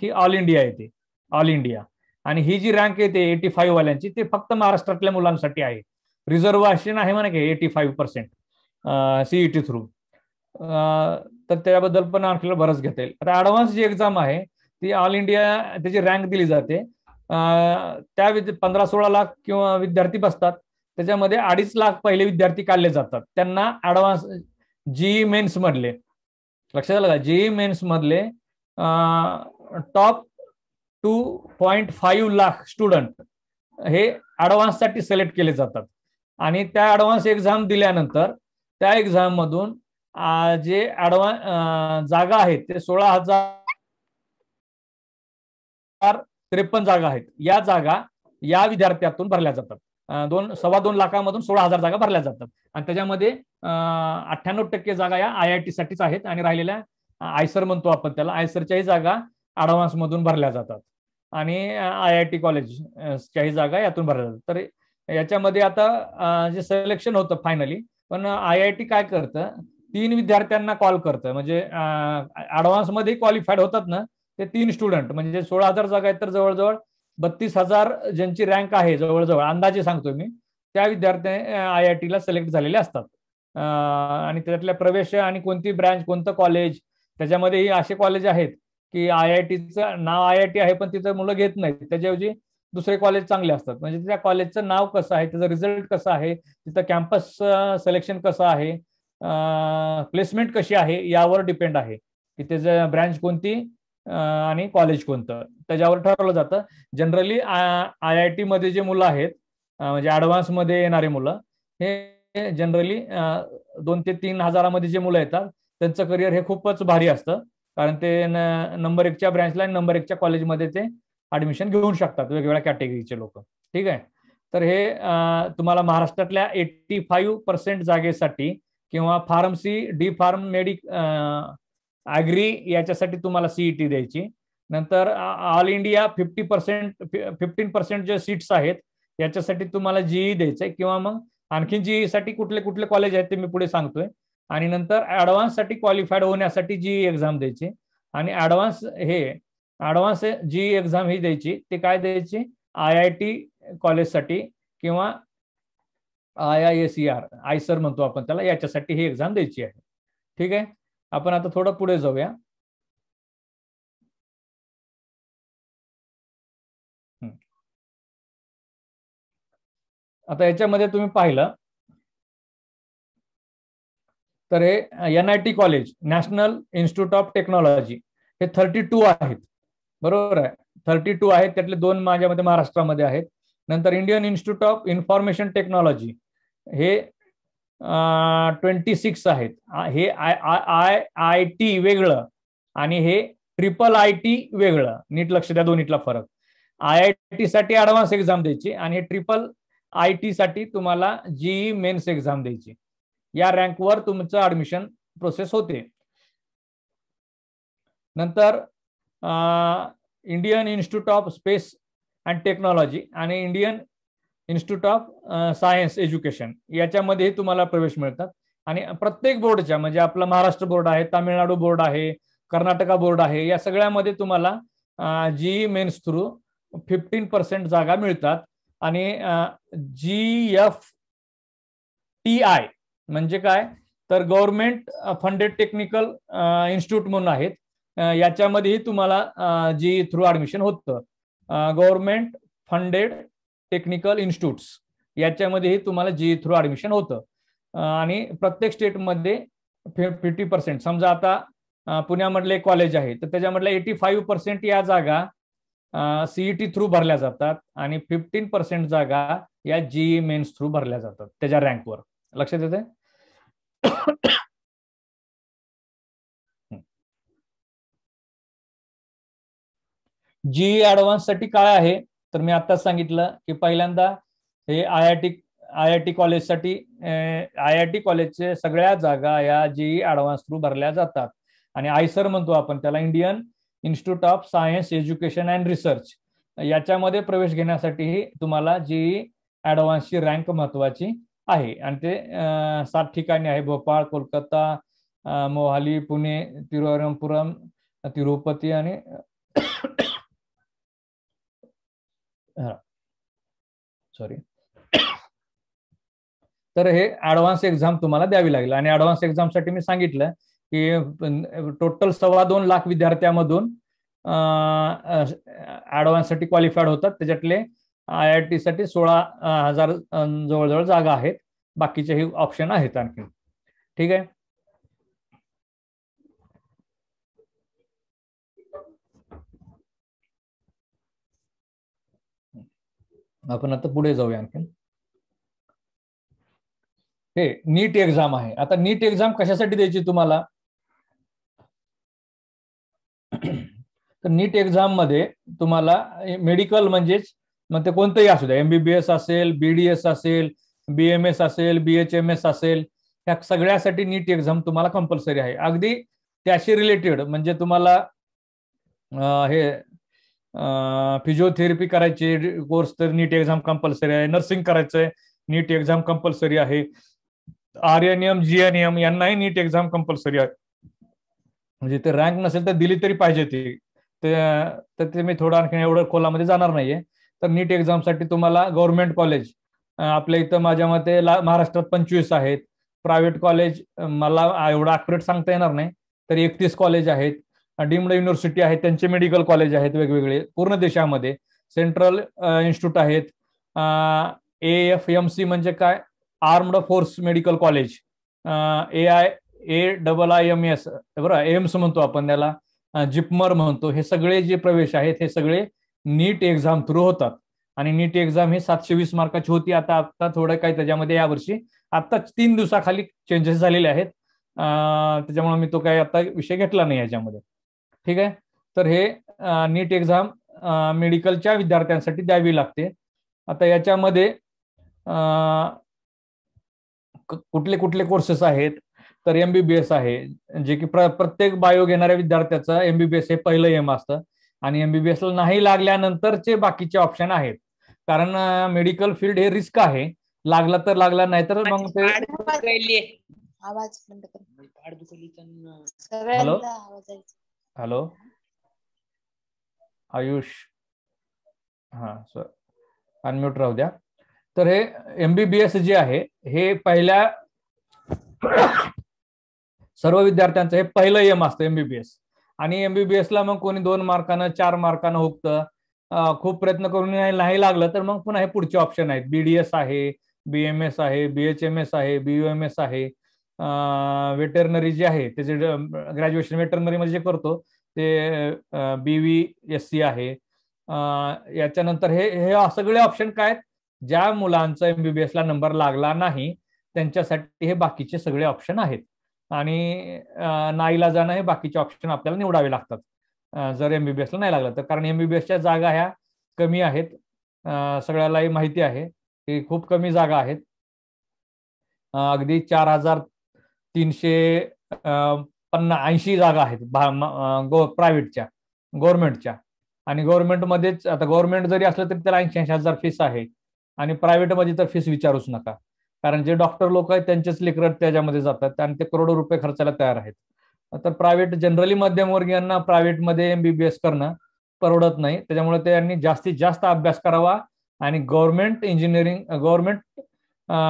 S1: ही ऑल इंडिया येते, ऑल इंडिया. आणि ही जी रँक येते 85 वाल्यांची ती फक्त महाराष्ट्रातल्या मुलांसाठी आहे. रिझर्वेशन आहे म्हणा की 85% सीईटी थ्रू. तर त्याबद्दल पण आणखी बरंच घेता येईल. आता ऍडव्हान्स जी एक्झाम आहे ती ऑल इंडिया त्याची रँक दिली जाते. त्या 15-16 लाख किंवा विद्यार्थी बसतात, त्याच्यामध्ये 2.5 लाख पहिले विद्यार्थी काढले जातात. त्यांना ऍडव्हान्स जीई मेन्स मधले, लक्षात आलं का, जीई मेन्स मधले टॉप 2.5 लाख स्टुडंट हे ऍडव्हान्स साठी सिलेक्ट केले जातात. आणि त्या ऍडव्हान्स एक्झाम दिल्यानंतर त्या एक्झाम मधून जे ऍडव्हान्स जागा आहेत ते 16,053 जागा आहेत. या जागा या विद्यार्थ्यातून भरल्या जातात. 2.25 लाखामधून 16,000 जागा भरल्या जातात आणि त्याच्यामध्ये 98% जागा या आयआयटी साठीच आहेत आणि राहिलेल्या आयसर म्हणतो आपण त्याला, आयसरच्याही जागा ऍडव्हान्स मधून भरल्या जातात आणि आयआयटी कॉलेजच्याही जागा यातून भरल्या जातात. तर याच्यामध्ये आता जे सिलेक्शन होतं फायनली, पण आयआयटी काय करतं, 3 विद्यार्थ्यांना कॉल करतं. म्हणजे ऍडव्हान्स मध्ये क्वालिफाईड होतात ना ते 3 स्टुडंट, म्हणजे 16,000 जागा आहेत तर जवळजवळ 32,000 ज्यांची रँक आहे जवळजवळ अंदाजे सांगतोय मी, त्या विद्यार्थी आयआयटीला सिलेक्ट झालेले असतात. आणि त्यातल्या प्रवेश आणि कोणती ब्रँच कोणतं कॉलेज, त्याच्यामध्ये असे कॉलेज आहेत की आयआयटीचं नाव आयआयटी आहे पण तिथं मुलं घेत नाहीत, त्याच्याऐवजी दुसरे कॉलेज चांगले असतात. म्हणजे त्या कॉलेजचं नाव कसं आहे, त्याचा रिझल्ट कसा आहे, तिथं कॅम्पस सिलेक्शन कसं आहे, प्लेसमेंट कशी आहे यावर डिपेंड आहे की त्याचं ब्रँच कोणती आणि कॉलेज कोणतं, त्याच्यावर ठरवलं जातं. जनरली आयआयटी मध्ये जे मुलं आहेत म्हणजे ऍडव्हान्स मध्ये येणारे मुलं हे जनरली 2 ते 3 हजारामध्ये जे मुलं येतात त्यांचं करिअर हे खूपच भारी असतं, कारण ते नंबर 1च्या ब्रँचला आणि नंबर 1च्या कॉलेजमध्ये ते ऍडमिशन घेऊ शकतात वेगवेगळ्या कॅटेगरीचे लोक. ठीक आहे. तर हे तुम्हाला महाराष्ट्रातल्या 85% जागेसाठी किंवा फार्मसी, डी फार्म, ऍग्री याच्यासाठी तुम्हाला सीईटी द्यायची. नंतर ऑल इंडिया 15% जे सीट्स आहेत याच्यासाठी तुम्हाला जीई द्यायचंय किंवा मग आणखी जीई साठी कुठले कुठले कॉलेज आहेत ते मी पुढे सांगतोय. आणि नंतर ऍडव्हान्स साठी क्वालिफाईड होण्यासाठी जीई एक्झाम द्यायची आणि ऍडव्हान्स जीई एक्झाम ही द्यायची. ते काय द्यायची, आयआयटी कॉलेजसाठी किंवा IISER आयसर म्हणतो आपण त्याला, याच्यासाठी ही एक्झाम द्यायची आहे. ठीक आहे. आपण आता थोडं पुढे जाऊया. आता याच्यामध्ये तुम्ही पाहिलं तर हे NIT college, national institute of technology, हे 32 आहेत. बरोबर आहे, 32 आहेत, त्यातले 2 माझ्यामध्ये महाराष्ट्रामध्ये आहेत. नंतर Indian Institute of information technology हे 26 आहेत. हे IIT वेगळं आणि हे IIIT वेगळं. नीट लक्ष द्या दोन्हीतला फरक. IIT साठी ऍडव्हान्स एक्झाम द्यायची आणि हे IIT साठी तुम्हाला JEE मेन्स एक्झाम द्यायची. या रँकवर तुमचं ऍडमिशन प्रोसेस होते. नंतर Indian Institute of Space and Technology आणि Indian Institute of Science Education याच्यामध्ये तुम्हाला प्रवेश मिळतात. आणि प्रत्येक बोर्डच्या, म्हणजे आपला महाराष्ट्र बोर्ड आहे, तामिळनाडू बोर्ड आहे, कर्नाटका बोर्ड आहे, या सगळ्यामध्ये तुम्हाला JEE मेन्स थ्रू 15% जागा मिळतात. आणि GFTI म्हणजे काय, तर गव्हर्नमेंट फंडेड टेक्निकल इन्स्टिट्यूट म्हणून आहेत. याच्यामध्येही तुम्हाला JEE थ्रू ऍडमिशन होतं. गव्हर्नमेंट फंडेड टेक्निकल इन्स्टिट्यूट्स याच्यामध्येही तुम्हाला JEE थ्रू ऍडमिशन होतं. आणि प्रत्येक स्टेटमध्ये 50%, समजा आता पुण्यामधले कॉलेज आहे तर त्याच्यामधल्या 85% या जागा CET थ्रू भरल्या जातात आणि 15% जागा या JEE मेन्स थ्रू भरल्या जातात त्याच्या रँकवर. लक्षात येते? JEE ऍडव्हान्स साठी काय आहे, तर मी आताच सांगितलं की पहिल्यांदा हे IIT कॉलेजसाठी IIT कॉलेजचे सगळ्या जागा या JEE ऍडव्हान्स थ्रू भरल्या जातात. आणि आयसर म्हणतो आपण त्याला, Indian Institute of Science education and research, याच्यामध्ये प्रवेश घेण्यासाठी तुम्हाला JEE ऍडव्हान्सची रँक महत्वाची आहे. आणि ते 7 ठिकाणी आहे: भोपाळ, कोलकाता, मोहाली, पुणे, तिरुवनंतपुरम, तिरुपती आणि सॉरी. तर हे ऍडव्हान्स एक्झाम तुम्हाला द्यावी लागेल. आणि ऍडव्हान्स एक्झामसाठी मी सांगितलं की टोटल 2.25 लाख विद्यार्थ्यामधून ऍडव्हान्स साठी क्वालिफाईड होतात. त्याच्यातले IIT साठी 16,000 जवळजवळ जागा आहेत. बाकीचे ऑप्शन आहेत आणखी. ठीक आहे. आपण आता पुढे जाऊया आणखी. हे नीट एक्झाम आहे. आता नीट एक्झाम कशासाठी द्यायची तुम्हाला, तर नीट एक्झाम मध्ये तुम्हाला मेडिकल म्हणजेच मग ते कोणतंही असू द्या, MBBS असेल, BDS असेल, BMS असेल, BHMS असेल, ह्या सगळ्यासाठी नीट एक्झाम तुम्हाला कंपल्सरी आहे. अगदी त्याशी रिलेटेड म्हणजे तुम्हाला हे फिजिओथेरपी करायची कोर्स तर नीट एक्झाम कंपल्सरी आहे. नर्सिंग करायचंय, नीट एक्झाम कंपल्सरी आहे. RNM, GNM यांनाही नीट एक्झाम कंपल्सरी आहे. म्हणजे ते रँक नसेल तर दिली तरी पाहिजे ती. तर ते मी थोडं आणखी एवढं खोलामध्ये जाणार नाहीये. तर नीट एक्झामसाठी तुम्हाला गव्हर्नमेंट कॉलेज आपल्या इथं माझ्या मते महाराष्ट्रात 25 आहेत. प्रायव्हेट कॉलेज मला एवढं ॲक्युरेट सांगता येणार नाही, तर 31 कॉलेज आहेत. डीम्ड युनिव्हर्सिटी आहेत, त्यांचे मेडिकल कॉलेज आहेत वेगवेगळे पूर्ण देशामध्ये. सेंट्रल इन्स्टिट्यूट आहेत. AFMC म्हणजे काय, armed force medical college. AIMS बरोबर, एम्स म्हणतो आपण त्याला, जिपमर म्हणतो. हे सगळे जे प्रवेश आहेत हे सगळे नीट एक्झाम थ्रू होतात. आणि नीट एक्झाम ही 720 मार्काची होती. आता थोडं काही त्याच्यामध्ये यावर्षी आता 3 दिवसाखाली चेंजेस झालेले आहेत. त्याच्यामुळे मी तो काही आता विषय घेतला नाही याच्यामध्ये. ठीक आहे. तर हे नीट एक्झाम मेडिकलच्या विद्यार्थ्यांसाठी द्यावी लागते. आता याच्यामध्ये कुठले कुठले कोर्सेस आहेत, तर MBBS आहे, जे की प्रत्येक बायो घेणाऱ्या विद्यार्थ्याचं MBBS हे पहिलं एम असतं. आणि MBBS ला नाही लागल्यानंतरचे बाकीचे ऑप्शन आहेत. कारण मेडिकल फील्ड हे रिस्क आहे. लागला तर लागला, नाही तर मग ते हॅलो हॅलो आयुष, हा सर अनम्यूट राहू द्या. तर हे MBBS जे आहे हे पहिल्या सर्व विद्यार्थ्यांचं हे पहिलं एम असतं MBBS. आणि MBBS ला मग कोणी 2 मार्कानं 4 मार्कानं हुकतं. खूप प्रयत्न करून नाही लागलं तर मग पुन्हा हे पुढचे ऑप्शन आहेत. BDS आहे, BMS आहे, BHMS आहे, BUMS आहे. वेटरनरी जे आहे त्याचे ग्रॅज्युएशन वेटरनरी मध्ये जे करतो ते BVSC आहे. याच्यानंतर हे सगळे ऑप्शन काय आहेत, ज्या मुलांचा MBBS ला नंबर लागला नाही त्यांच्यासाठी हे बाकीचे सगळे ऑप्शन आहेत. आणि नाईलाजानं हे बाकीचे ऑप्शन आपल्याला निवडावे लागतात जर MBBS ला नाही लागलं तर, कारण MBBS च्या जागा ह्या कमी आहेत. सगळ्यालाही माहिती आहे की खूप कमी जागा आहेत. अगदी 4380 जागा आहेत प्रायव्हेटच्या, गव्हर्नमेंटच्या. आणि गव्हर्नमेंटमध्येच आता गव्हर्नमेंट जरी असलं तरी त्याला 80,000 फीस आहे. आणि प्रायव्हेटमध्ये तर फीस विचारूच नका, कारण जे डॉक्टर लोक आहेत त्यांचेच लेकरं त्याच्यामध्ये जातात आणि ते करोडो रुपये खर्चाला तयार आहेत. तर प्रायव्हेट जनरली मध्यमवर्गीयांना प्रायव्हेटमध्ये MBBS करणं परवडत नाही. त्याच्यामुळे त्यांनी जास्तीत जास्त अभ्यास करावा आणि गव्हर्नमेंट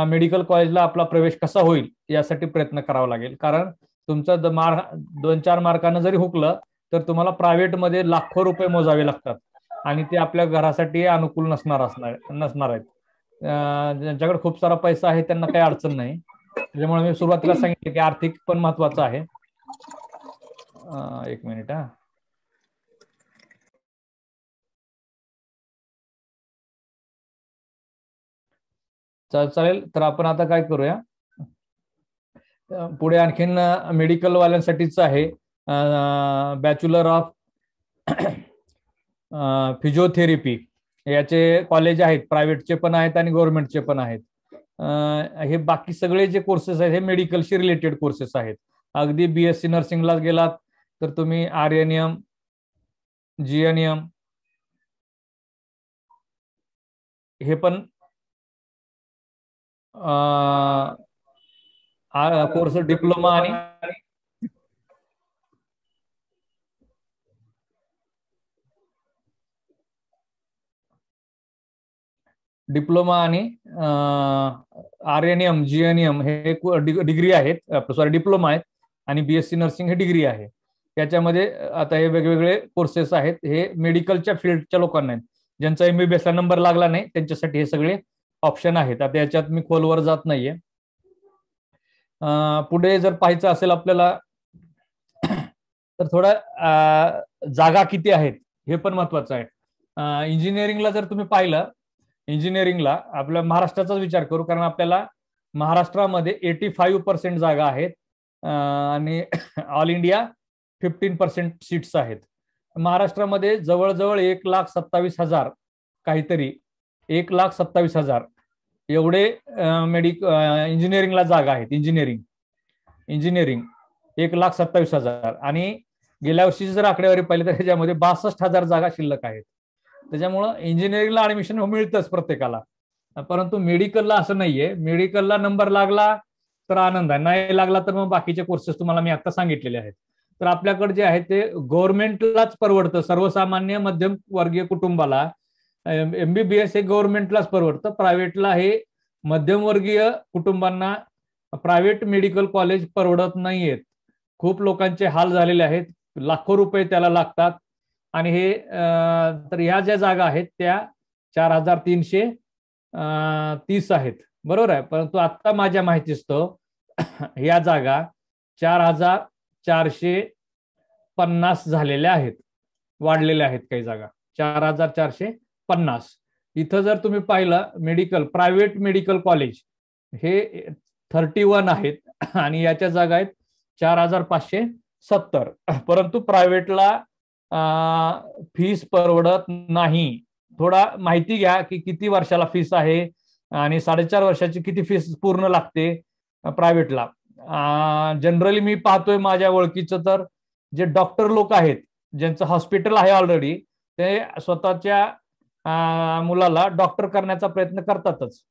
S1: मेडिकल कॉलेजला आपला प्रवेश कसा होईल यासाठी प्रयत्न करावा लागेल. कारण तुमचं 2-4 मार्कानं जरी हुकलं तर तुम्हाला प्रायव्हेटमध्ये लाखो रुपये मोजावे लागतात आणि ते आपल्या घरासाठी अनुकूल नसणार आहेत. ज्यांच्याकडे खूप सारा पैसा आहे त्यांना काही अडचण नाही. त्याच्यामुळे मी सुरुवातीला सांगितलं की आर्थिक पण महत्वाचं आहे. एक मिनिट चालेल. तर आपण आता काय करूया, पुढे आणखीन मेडिकल वाल्यांसाठीच आहे बॅचलर ऑफ फिजिओथेरपी. याचे कॉलेज आहेत, प्रायव्हेटचे पण आहेत आणि गव्हर्नमेंटचे पण आहेत. हे बाकी सगळे जे कोर्सेस आहेत हे मेडिकलशी रिलेटेड कोर्सेस आहेत. अगदी BSc नर्सिंगला गेलात तर तुम्ही RNM, GNM हे पण कोर्स डिप्लोमा आणि RNM, GNM हे डिग्री आहेत, सॉरी डिप्लोमा आहेत. आणि BSc नर्सिंग हे डिग्री आहे. याच्यामध्ये आता हे वेगवेगळे कोर्सेस आहेत. हे मेडिकलच्या फील्डच्या लोकांना आहेत. ज्यांचा MBBS ला नंबर लागला नाही त्यांच्यासाठी हे सगळे ऑप्शन आहेत. आता याच्यात मी खोलवर जात नाहीये. पुढे जर पाहायचं असेल आपल्याला तर थोडं जागा किती आहेत हे पण महत्वाचं आहे. इंजिनिअरिंगला जर तुम्ही पाहिलं, इंजिनिअरिंगला आपल्या महाराष्ट्राचाच विचार करू, कारण आपल्याला महाराष्ट्रामध्ये 85% जागा आहेत आणि ऑल इंडिया 15% सीट्स आहेत. महाराष्ट्रामध्ये जवळजवळ 1,27,000 काहीतरी 1,27,000 एवढे इंजिनिअरिंगला जागा आहेत. इंजिनिअरिंग 1,27,000 आणि गेल्या वर्षीची जर आकडेवारी पाहिली तर त्याच्यामध्ये 62,000 जागा शिल्लक आहेत. त्याच्यामुळं इंजिनिअरिंगला ऍडमिशन मिळतंच प्रत्येकाला, परंतु मेडिकलला असं नाहीये. मेडिकलला नंबर लागला तर आनंद आहे, नाही लागला तर मग बाकीचे कोर्सेस तुम्हाला मी आता सांगितलेले आहेत. तर आपल्याकडे जे आहे ते गव्हर्नमेंटलाच परवडतं. सर्वसामान्य मध्यम वर्गीय कुटुंबाला MBBS हे गव्हर्नमेंटलाच परवडतं. प्रायव्हेटला हे मध्यमवर्गीय कुटुंबांना प्रायव्हेट मेडिकल कॉलेज परवडत नाहीयेत. खूप लोकांचे हाल झालेले आहेत, लाखो रुपये त्याला लागतात. आणि हे तर ह्या ज्या जागा आहेत त्या 4,330 आहेत, बरोबर आहे. परंतु आता माझ्या माहितीस्तव ह्या जागा 4,450 झालेल्या आहेत, वाढलेल्या आहेत काही जागा 4,450. इथं जर तुम्ही पाहिलं प्रायव्हेट मेडिकल कॉलेज हे 31 आहेत आणि याच्या जागा आहेत 4,570. परंतु प्रायव्हेटला फीस परवडत नाही. थोडा माहिती घ्या की किती वर्षाला फीस आहे आणि 4.5 वर्षाची किती फीस पूर्ण लागते प्रायव्हेटला. जनरली मी पाहतोय माझ्या ओळखीचं तर जे डॉक्टर लोक आहेत ज्यांचं हॉस्पिटल आहे ऑलरेडी, ते स्वतःच्या मुलाला डॉक्टर करण्याचा प्रयत्न करतातच.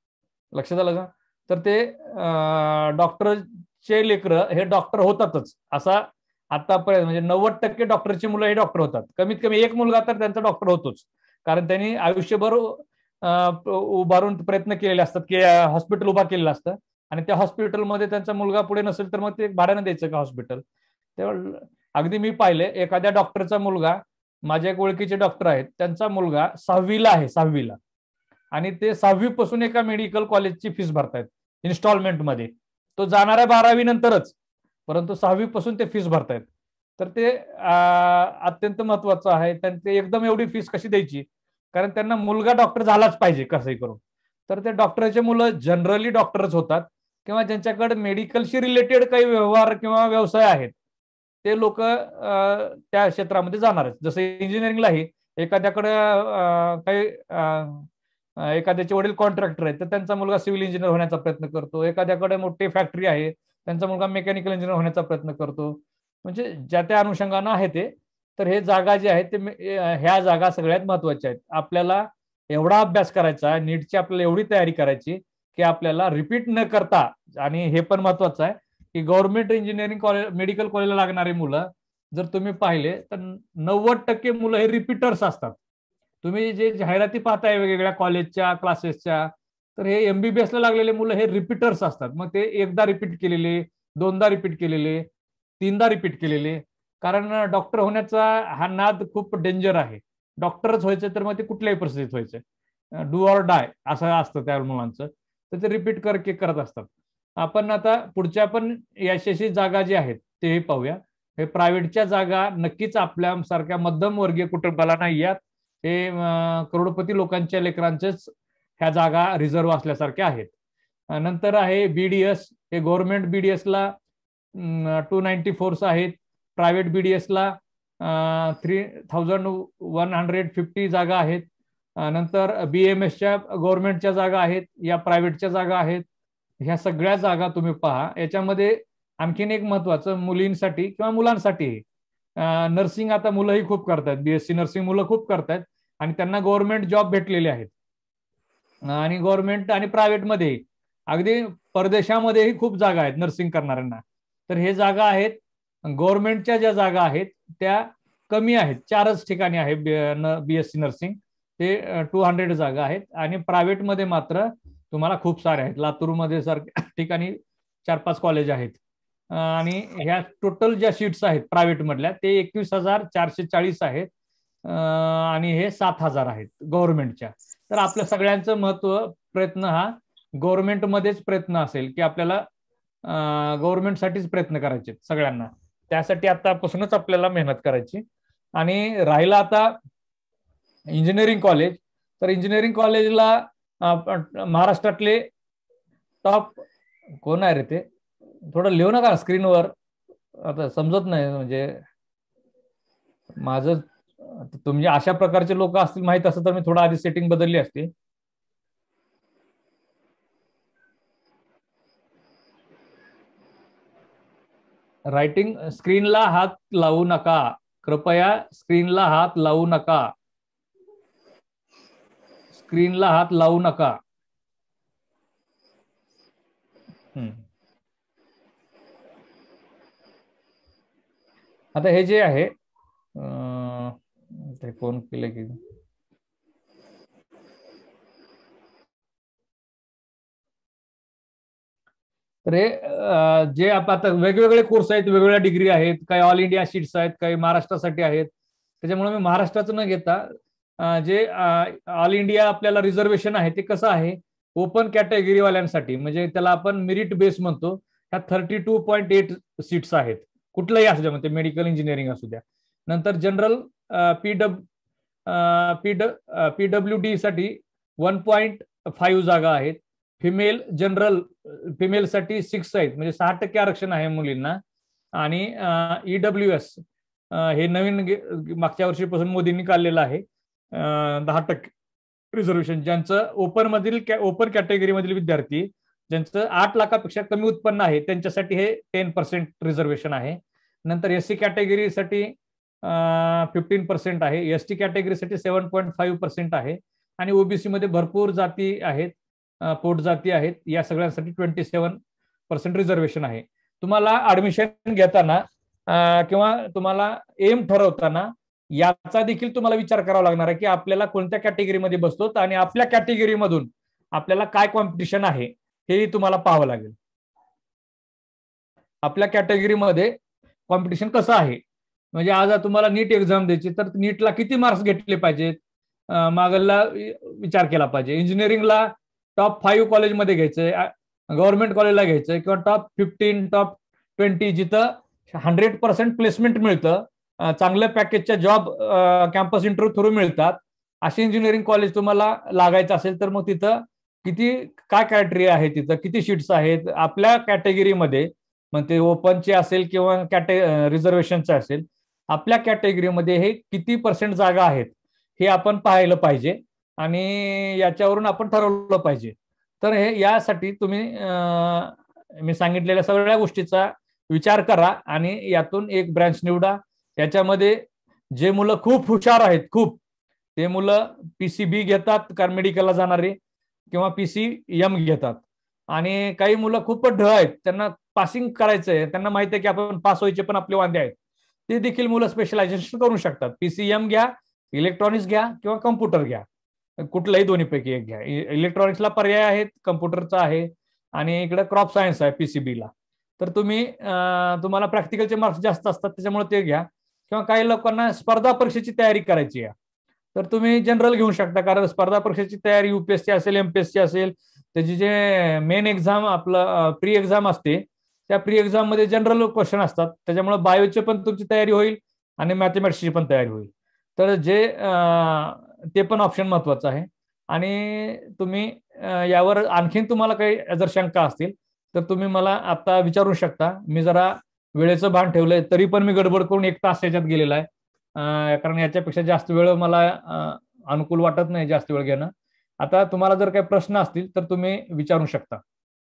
S1: लक्षात आलं का? तर ते डॉक्टरचे लेकरं हे डॉक्टर होतातच. असा आतापर्यंत म्हणजे 90% डॉक्टरची मुलं हे डॉक्टर होतात. कमीत कमी एक मुलगा तर त्यांचा डॉक्टर होतोच, कारण त्यांनी आयुष्यभर उभारून प्रयत्न केलेले असतात की हॉस्पिटल उभा केलेलं असतं आणि त्या हॉस्पिटलमध्ये त्यांचा मुलगा पुढे नसेल तर मग ते भाड्यानं द्यायचं का हॉस्पिटल. तेव्हा अगदी मी पाहिले एखाद्या डॉक्टरचा मुलगा, माझ्या एक ओळखीचे डॉक्टर आहेत, त्यांचा मुलगा 6वीला आहे, 6वीला, आणि ते 6वी पासून एका मेडिकल कॉलेजची फीस भरतायत इन्स्टॉलमेंटमध्ये. तो जाणाऱ्या 12वी नंतरच, परंतु 6वी पासून ते फीस भरतायत. तर ते अत्यंत महत्वाचं आहे. ते एकदम एवढी फीस कशी द्यायची, कारण त्यांना मुलगा डॉक्टर झालाच पाहिजे कसंही करून. तर ते डॉक्टरचे मुलं जनरली डॉक्टरच होतात, किंवा ज्यांच्याकडे मेडिकलशी रिलेटेड काही व्यवहार किंवा व्यवसाय आहेत ते लोक त्या क्षेत्रामध्ये जाणार आहेत. जसं इंजिनिअरिंगलाही एखाद्याकडे काही एखाद्याचे वडील कॉन्ट्रॅक्टर आहेत तर त्यांचा मुलगा सिव्हिल इंजिनियर होण्याचा प्रयत्न करतो. एखाद्याकडे मोठी फॅक्टरी आहे त्यांचा मुलगा मेकॅनिकल इंजिनियर होण्याचा प्रयत्न करतो. म्हणजे ज्या त्या अनुषंगानं आहे ते. तर हे जागा जे आहेत ते ह्या जागा सगळ्यात महत्वाच्या आहेत. आपल्याला एवढा अभ्यास करायचा, नीटची आपल्याला एवढी तयारी करायची की आपल्याला रिपीट न करता, आणि हे पण महत्वाचं आहे की गव्हर्नमेंट इंजिनिअरिंग कॉलेज मेडिकल कॉलेजला लागणारी मुलं जर तुम्ही पाहिले तर 90% मुलं हे रिपीटर्स असतात. तुम्ही जे जाहिराती पाहताय वेगवेगळ्या कॉलेजच्या क्लासेसच्या, तर हे एमबीबीएसला लागलेले मुलं हे रिपीटर्स असतात. मग ते एकदा रिपीट केलेले, दोनदा रिपीट केलेले, तीनदा रिपीट केलेले. कारण डॉक्टर होण्याचा हा नाद खूप डेंजर आहे. डॉक्टरच व्हायचं तर मग ते कुठल्याही परिस्थितीत व्हायचं, डू ऑर डाय असं असतं त्या मुलांचं. तर ते रिपीट करत असतात. आपण आता पुढच्या पण यशस्वी जागा जी आहेत तेही पाहूया. हे प्रायव्हेटच्या जागा नक्कीच आपल्यासारख्या मध्यमवर्गीय कुटुंबाला नाही आहेत. हे करोडपती लोकांच्या लेकरांचेच ह्या जागा रिझर्व्ह असल्यासारख्या आहेत. नंतर आहे बीडीएस. हे गव्हर्नमेंट बीडीएसला 294 आहेत. प्रायव्हेट बीडीएसला 3150 जागा आहेत. नंतर बीएमएसच्या गव्हर्नमेंटच्या जागा आहेत, या प्रायव्हेटच्या जागा आहेत. ह्या सगळ्या जागा तुम्ही पहा. याच्यामध्ये आणखीन एक महत्वाचं मुलींसाठी किंवा मुलांसाठी नर्सिंग आता मुलंही खूप करतात. बीएससी नर्सिंग मुलं खूप करतात आणि त्यांना गव्हर्नमेंट जॉब भेटलेले आहेत. आणि गव्हर्नमेंट आणि प्रायव्हेटमध्ये अगदी परदेशामध्येही खूप जागा आहेत नर्सिंग करणाऱ्यांना. तर हे जागा आहेत. गव्हर्नमेंटच्या ज्या जागा आहेत त्या कमी आहेत, 4च ठिकाणी आहे बीएससी नर्सिंग. ते 200 जागा आहेत. आणि प्रायव्हेटमध्ये मात्र तुम्हाला खूप सारे आहेत. लातूरमध्ये सारख्या ठिकाणी 4-5 कॉलेज आहेत. आणि ह्या टोटल ज्या सीट्स आहेत प्रायव्हेट मधल्या ते 21,440 आहेत. आणि हे 7,000 आहेत गव्हर्नमेंटच्या. तर आपल्या सगळ्यांचं प्रयत्न हा गव्हर्नमेंटमध्येच प्रयत्न असेल की आपल्याला गव्हर्नमेंटसाठीच प्रयत्न करायचे सगळ्यांना. त्यासाठी आतापासूनच आपल्याला मेहनत करायची. आणि राहिला आता इंजिनिअरिंग कॉलेज. तर इंजिनिअरिंग कॉलेजला महाराष्ट्रातले टॉप कोण आहे रे ते, थोडं लिहू नका स्क्रीनवर, आता समजत नाही. म्हणजे माझं तुम्ही अशा प्रकारचे लोक असतील माहित असतं तर मी थोडं आधी सेटिंग बदलली असती. रायटिंग स्क्रीनला हात लावू नका, कृपया स्क्रीनला हात लावू नका, स्क्रीनला हात लावू नका. आता हे जे आहे ते कोण केलं की तर हे जे आता वेगवेगळे कोर्स आहेत, वेगवेगळ्या डिग्री आहेत, काही ऑल इंडिया शीट्स आहेत, काही महाराष्ट्रासाठी आहेत. त्याच्यामुळे मी महाराष्ट्राचं न घेता जे ऑल इंडिया आपल्याला रिझर्वेशन आहे ते कसं आहे, ओपन कॅटेगरीवाल्यांसाठी, म्हणजे त्याला आपण मेरिट बेस म्हणतो. ह्या 32.8 सीट्स आहेत. कुठलंही असू द्या, म्हणजे मेडिकल इंजिनिअरिंग असू द्या. नंतर जनरल पीडब्ल्यूडी साठी 1.5 जागा आहेत. फिमेल जनरल फिमेलसाठी 6 आहेत, म्हणजे 6% आरक्षण आहे मुलींना. आणि ईडब्ल्यूएस हे नवीन मागच्या वर्षीपासून मोदींनी काढलेलं आहे, 10% रिझर्वेशन. ज्यांचं ओपन कॅटेगरीमधील विद्यार्थी ज्यांचं 8 लाखापेक्षा कमी उत्पन्न आहे त्यांच्यासाठी हे 10% रिझर्वेशन आहे. नंतर एससी कॅटेगरीसाठी 15% आहे, एसटी कॅटेगरीसाठी 7.5% आहे. आणि ओबीसी मध्ये भरपूर जाती आहेत, पोट जाती आहेत, या सगळ्यांसाठी 27% रिझर्वेशन आहे. तुम्हाला ऍडमिशन घेताना किंवा तुम्हाला एम ठरवताना याचा देखील तुम्हाला विचार करावा लागणार आहे की आपल्याला कोणत्या कॅटेगरीमध्ये बसतो आणि आपल्या कॅटेगरीमधून आपल्याला काय कॉम्पिटिशन आहे हेही तुम्हाला पाहावं लागेल. आपल्या कॅटेगरीमध्ये कॉम्पिटिशन कसं आहे, म्हणजे आज तुम्हाला नीट एक्झाम द्यायची तर नीटला किती मार्क्स घेतले पाहिजेत, मागला विचार केला पाहिजे. इंजिनिअरिंगला टॉप 5 कॉलेजमध्ये घ्यायचंय, गव्हर्नमेंट कॉलेजला घ्यायचं किंवा टॉप 15 टॉप 20 जिथं 100% प्लेसमेंट मिळतं, चांगल्या पॅकेजच्या जॉब कॅम्पस इंटरव्ह्यू थ्रू मिळतात, अशी इंजिनिअरिंग कॉलेज तुम्हाला लागायचं असेल तर मग तिथं किती काय क्रायटेरिया आहे, तिथं किती सीट्स आहेत आपल्या कॅटेगरीमध्ये, मग ते ओपनचे असेल किंवा रिझर्वेशनचे असेल, आपल्या कॅटेगरीमध्ये हे किती % जागा आहेत हे आपण पाहायला पाहिजे आणि याच्यावरून आपण ठरवलं पाहिजे. तर हे यासाठी तुम्ही मी सांगितलेल्या सगळ्या गोष्टीचा विचार करा आणि यातून एक ब्रँच निवडा. याच्यामध्ये जे मुलं खूप हुशार आहेत, खूप, ते मुलं PCB घेतात कारण मेडिकलला जाणारे, किंवा PCM घेतात. आणि काही मुलं खूपच ढ आहेत, त्यांना पासिंग करायचंय, त्यांना माहिती आहे की आपण पास व्हायचे पण आपले वांदे आहेत, ते देखील मुलं स्पेशलायझेशन करू शकतात. PCM घ्या, इलेक्ट्रॉनिक्स घ्या किंवा कम्प्युटर घ्या, कुठल्याही दोन्हीपैकी एक घ्या. इलेक्ट्रॉनिक्सला पर्याय आहेत, कम्प्युटरचा आहे आणि इकडे क्रॉप सायन्स आहे PCBला. तर तुम्हाला प्रॅक्टिकलचे मार्क्स जास्त असतात त्याच्यामुळे ते घ्या. किंवा काही लोकांना स्पर्धा परीक्षेची तयारी करायची आहे तर तुम्ही जनरल घेऊ शकता, कारण स्पर्धा परीक्षेची तयारी UPSC असेल, MPSC असेल, त्याची जे मेन एक्झाम आपलं प्री एक्झाम असते, त्या प्री एक्झाम मध्ये जनरल क्वेश्चन असतात, त्याच्यामुळे बायोची पण तुमची तयारी होईल आणि मॅथमॅटिक्सची पण तयारी होईल. तर ते पण ऑप्शन महत्वाचं आहे. आणि तुम्ही यावर आणखीन तुम्हाला काही जर शंका असतील तर तुम्ही मला आता विचारू शकता. मी जरा वेळेचं भान ठेवलंय, तरी पण मी गडबड करून 1 तास याच्यात गेलेला आहे, कारण याच्यापेक्षा जास्त वेळ मला अनुकूल वाटत नाही जास्त वेळ घेणं. आता तुम्हाला जर काही प्रश्न असतील तर तुम्ही विचारू शकता.